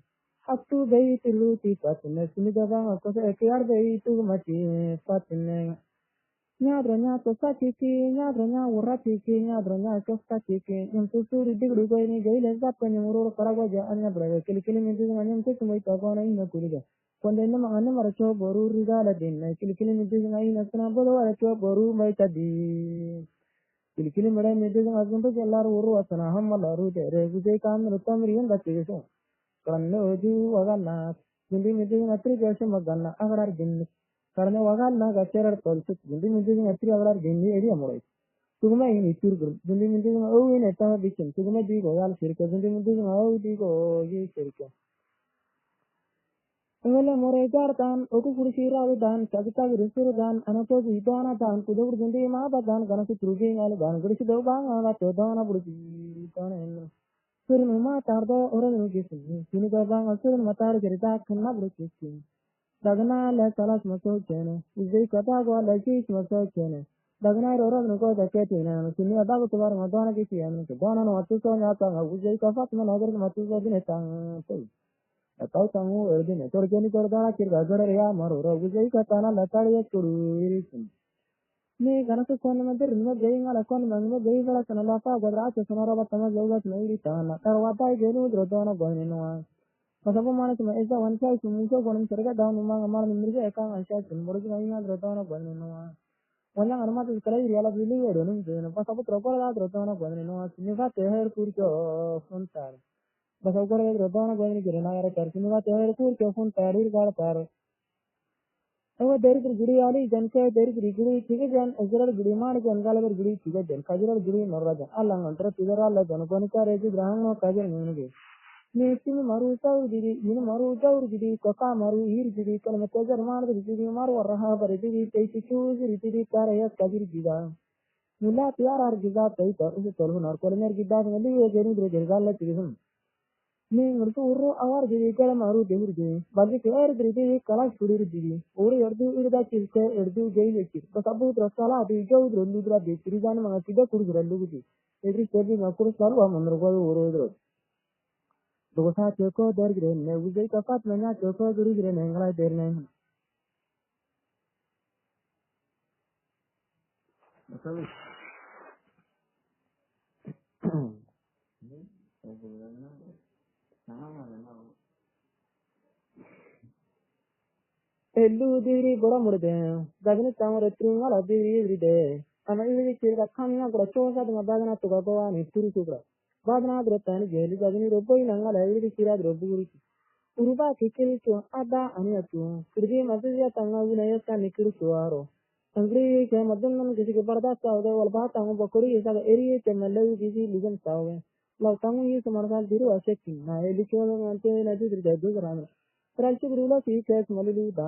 Hattu bei tilu ti patne suniga banga kose ekiyar bei tu machi patne. Nyadra nya to satiki nyadra nya uratiki nyadra nya to satiki nyam tu suri digru go ni gaile zappa ni murur karagoja anya brave kili kili mi diga nyam tu mai to gona ina kuriga konde na mangane maracho boru rigala din na kili kili mi diga ina sana bodo aracho boru mai tadi kili kili mera mi diga azum to jallar uru asana hammalaru tere guje kam rutamri yanda tigeso kanne oju wagana hindi mi diga atri jase magana agarar din karena wagal na gacerar tolsut gundi minti ngatri awlar gini eri amorai tugma ini turgur gundi minti au ini ta bikin tugma di go yal shirka gundi minti au di go ye shirka ngala morai jartan oku kursi rawi dan sagita gurusur dan anato bidana dan kudur gundi ma badan kana su turugi ngal dan gurisi do bang ala to dana bursi tan en sur ma tardo orang nugi sini ga bang sur matar cerita khanna bursi Dagna le salas maso chene, izai kata go le chis maso chene. Dagna roro nuko jake tina, suni adabu tubar madana ki siyan, dana no atu so nyata nga uzai kafat na nagar matu so dine tang tol. Atau tangu erdine, torjeni tordana kirga gore ya maroro, uzai katana latari ya kuru irisin. Ni ganasu kon madir nima gayi ngala kon nima gayi ngala sana lapa godra acha sana roba tama jaugat na iri tana, tarwata igenu drodona goyni nuwa. Pasapo mana cuma esa wansa sumuso gonum serga daun umang amar nimrige eka ansa sumurgi ngai drotana gwanne noa wanya anama tu kala iri ala bili yedo num jeno pasapo trokor la drotana gwanne noa siniva teher kurjo funtar pasapo kore drotana gwanne gire na gara kar siniva teher kurjo funtar ir gar par ewa deri giri ali janke deri giri tige jan ezrar giri mar jan galaber giri tige jan kajirar giri norraja allang antra tigara alla jan gonika reji grahang no kajer nunge Nesimi maru taur diri, ini maru taur diri, kaka maru ir diri, kalau metejar mar diri, mar warha bar diri, teisi chuz diri, karaya kajir jiga. Mula tiar ar jiga tei tor usu torhu nar kolmer jiga ngali ye geni dire jirga la tirisum. Ni ngurtu uru awar diri kala maru dehur diri, bagi tiar diri kala surir diri, uru erdu irda chilke erdu gei lekir, basabu drasala di jau drundu dra di tirijan mangatiga kuru drundu gudi. Edri sebi ngakuru salu amanur gwa uru edro. Dosa choko dergre ne uzai kapat nanya choko guru gre ne ngala derne masawi elu diri gora murde dagni tamare tringala diri everyday ana iwi kirga khamna gora chosa dunga badana to gawa ni turu tukra badana dre tani geli dagni roboi nangala iwi kira droburi uruba kikil to ada ania to kirgi mazya tanga winaya ka nikir to aro angri ke madan nan kisi ke barda sawe wal ba tangu bokori isa eri ke melu kisi ligan sawe law tangu yi samargal diru aseki na eli ko ngante na di dir du grana tralchi grula ki kes malu da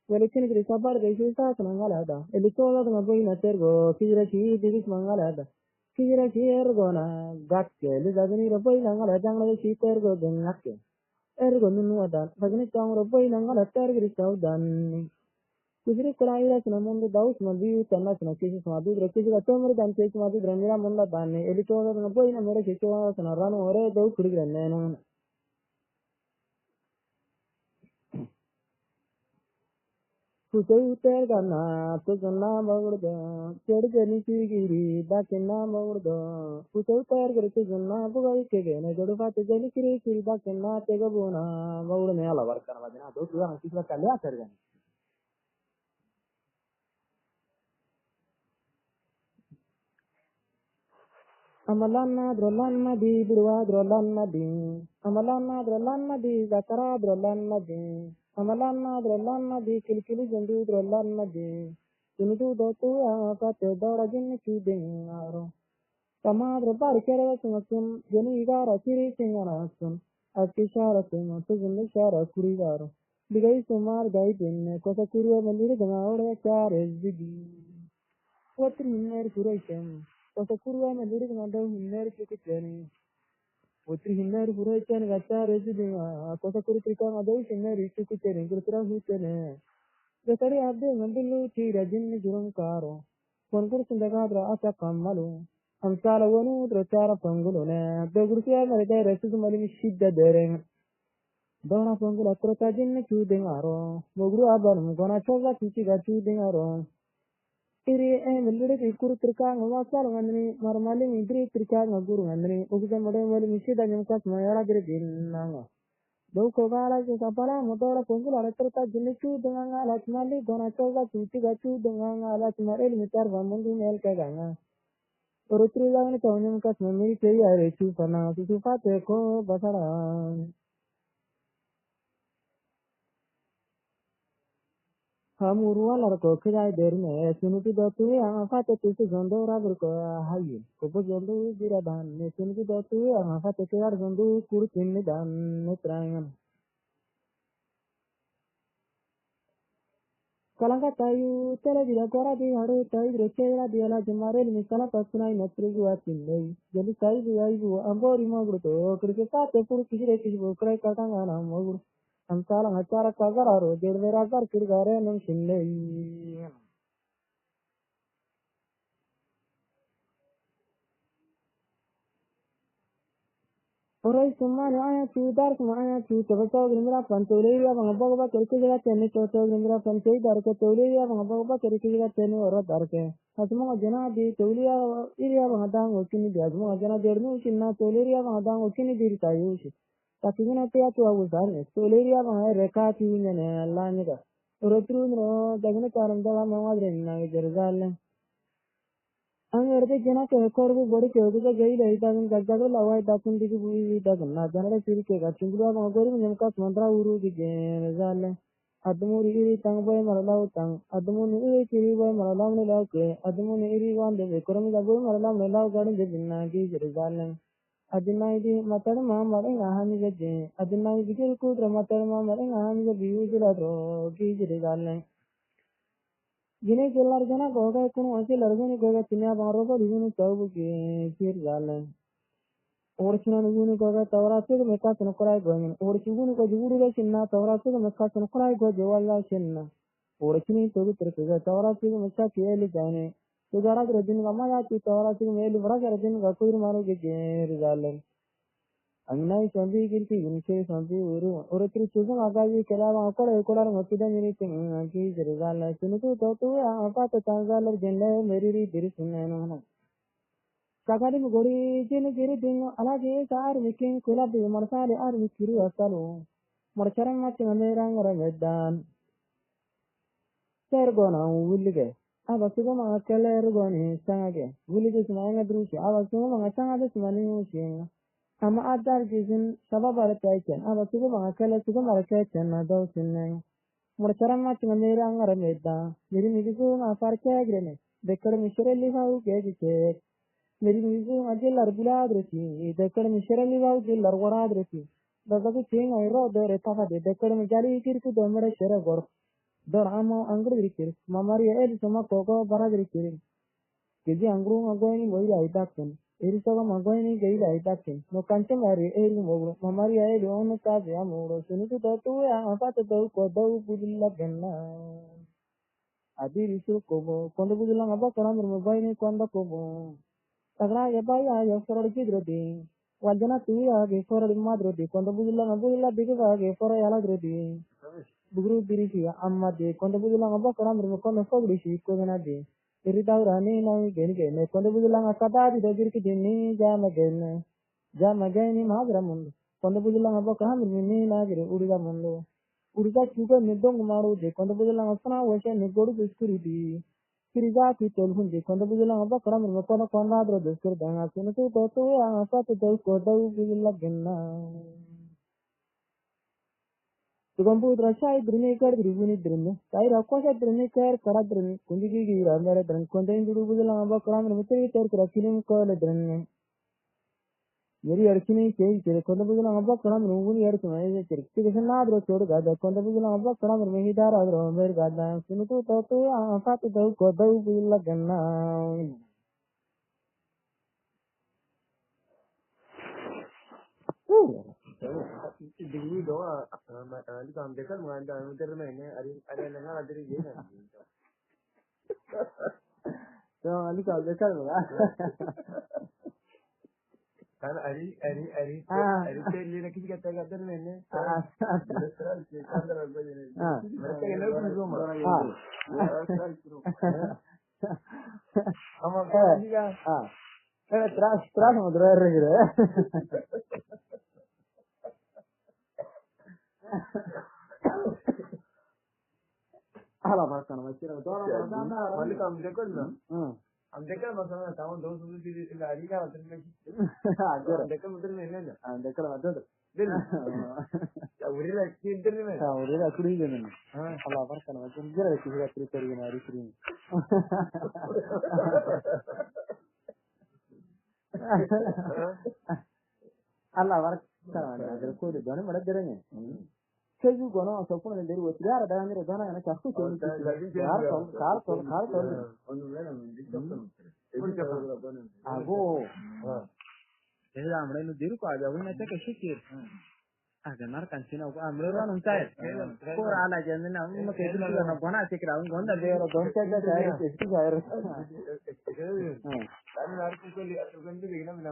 welekin gri sabar ge sa sanangala da eli ko da ngaboi na tergo kira ki digis mangala da kira ki ergo na gakke li dagni roboi nangala jangla ki tergo dengakke ergo nunu ada dagni tang roboi nangala tergri saudan Kujiri kulaira sina mundu daus mabi tanna sina kisi sumadu dre kisi ka tomri dan kisi sumadu dre mira munda danne eli choda na boy na mere kisi wa sina ranu ore dau kuri dre nena kusau ter gana to ganna magurdo chedi jeni sigiri da kenna magurdo kusau ter gare to ganna bugai ke gene jodu pat jeni kiri kiri da kenna tega bona magurdo ne ala warkana madina do tuwa kisi ka kalya ter gane Amalanna drolanna di budwa drolanna di amalanna drolanna di zakara drolanna di amalanna drolanna di kilkili jendu drolanna di tunudu dotu apa te dora jinni ki dengaro tamadro bar kere sungasun jeni igara kiri singana sun akishara sunga tujunni shara kurigaro digai sumar gai binne kosa kuriya mandiri gama ore kare zigi Watri hinner kuraitem kosa kurwa mandiri gama dau hinner kikiteni Watri hinner kuraitem gata rezi dinga kosa kuri trika ngadau hinner kikiteni kurtra hutene Betari abde ngambilu tira jinni jurum karo. Konkur sindagadra asa kammalu. Amsala wonu drachara pangulo ne. Begursiya mereka resu malimi shidda dereng. Dona pangula trota jinni chudengaro. Mogru aban mugona choga chichi ga chudengaro. Iri melure ikuru trika ngawasal ngandri marmali midri trika ngaguru ngandri. Ugusa mode mali mishida nyamkas mayara dire dinanga. Dau kogala ke kapala motora pungul ala terta jenicu dengan alat mali dona coba cuci gacu dengan alat mari limitar bangun mel kaganga. Perutri lang ni kau nyamkas mami cai are cu pana susu pate ko basara. Hamurua lar ko kaya derne sunuti dotu yang pate tusi zondo rabur ko hayi. Kopo zondo jira dan sunuti dotu yang pate kaya zondo kurutin dan netrangan. Kalanga tayu tela dira kora di haru tayu dira kera di ala jemare ni kala tasuna ina trigu atinai jadi tayu di ayu ambori magru to krike pate puru kire kisibu krai katanga na magru amsala ngachara kagararu jelvera kar kirgare num shinlei. Orai sumani aya chu dar suma aya chu tabata grimra pantoleriya bangaba kerke jala tenne toto grimra pantei dar ke toleriya bangaba kerke jala tenne ora dar ke asmo jana di toliya iriya bangada okini di asmo jana dernu shinna toleriya bangada okini di tayu shi takina te atu awu dar ne toleriya bangaya reka ti ne lanyga orotru no dagna karam dala mawadre na jergal angerde jana ke korbu bodi ke oduga gai lai ta gan gagga lawai ta kun digi bui ta gan na jana siri ke ga chungula ma gori nyam ka mandra uru di gen zale admuri iri tang boy maralau tang admuni iri kiri boy maralau ne lau ke admuni iri wan de koram ga boy maralau ne lau gadin de binna gi jere zale adinai di matar ma mare ngahani ge je adinai bigil ku tra matar ma mare ngahani ge biu jila ro gi jere zale Gine kelar jana goga kun wasi larguni goga tinya baro ko digunu tawu ke kir galan orchina nuguni goga tawra se meka tun korai gonin orchigunu ko juguru ga sinna tawra se meka tun korai go jewalla sinna orchini to bitre ke tawra se meka kiyeli jane to gara grajin mama ya tu tawra se meli bra garjin ga kuir maro ge kir galan Angnai sambi girti gunke sambi urutri chuzum agaji kelama akora ekolar motida mini ting agi jerigala sunutu totu apa to tangalar jende meriri diri sunena sakari gori jini giri ding alage sar mikin kula bi marsale ar mikiri asalu marcharan ma tingamera ngara medan sergona wulige aba sugama keler goni sangage wulige sunanga drushi aba sugama sangade sunani ushin ama adar gizin sabab arataiken aba sugu mangakala sugu marakaiken na daw sinne murcharam ma tinga mera angara medda meri migisu ma farke agrene dekkar mishreli hau geji ke meri migisu ajil arbula adresi dekkar mishreli hau jil arwara adresi daga ting ayro dore tafa de dekkar mi jali kirku domare shere gor dor amo angru dirikir mamari el sama koko bara dirikir keji angru agoini moi aidaken Erisaga magwani gaila itakin no kanchen ari eri mogro mamari ay ono ka ya mogro sunutu totu ya apata to ko do budilla ganna adi risu kobo kondo budilla ngaba karam mogwani kondo kobo tagra ya baya ya soror kidrodi wajana tu ya ge soror madrodi kondo budilla ngabudilla biga ge fora yala drodi bugru dirisi amma de kondo budilla ngaba karam kondo fogrishi ko gana de Iridawrani na geni geni konde bujulang akada di dagir ki dini jama geni magra mundu konde bujulang abo kaham ni na gire uriga mundu uriga chuga nidong maru de konde bujulang asna wese ni goru biskuri di kiriga ki tolhun de konde bujulang abo karam mo kono konda dro biskuri danga sunu tu to ya apa to ko dau bujulang genna Tugampu drasai drine kar dribuni drine. Tai rakosha drine kar kara drine. Kundi ki ramare drine. Kontain dudu budala amba karam mitri ter krakinim kole drine. Meri archini kei tere konda budala amba karam runguni arch mai tere. Tikesen na dro chodu gada. Konda budala amba karam mehi dar adro mer gada. Sunutu tatu apa tu dau kodau budala ganna. Degree doa ali kam dekal manda muter mene ari nanga adri ye na. So ali ka dekal ba? Kan ari teli na kisi kata kata mene. Betul sih kan dalam begini. Mereka yang lebih rumah. Ama kan juga. Tras mudra regre. Ala bahkan macam mana? Malik am dekal na. Am dekal masalah tahun 200 di lari ka betul ni. Dekal betul ni na. Dekal betul. Bil. Ya uri la kinter ni na. Uri la kuri ni. Ala bahkan macam jira kisi ka prepare ni ari kuri. Allah barka da ko da dole mara dare ne sai ju gono so kuma da dare wasu yara da ne dona yana kafu to ne kar onu vera mun dikta ago sai da amre no diru ko aja wani ta kashe ke aga nar kan sina ko amre ran untai ko ala janna na mun ke diru na bona te kira gonda de ro don ta ga sai ke shi ga ro dan nar ko li atugandi digna mina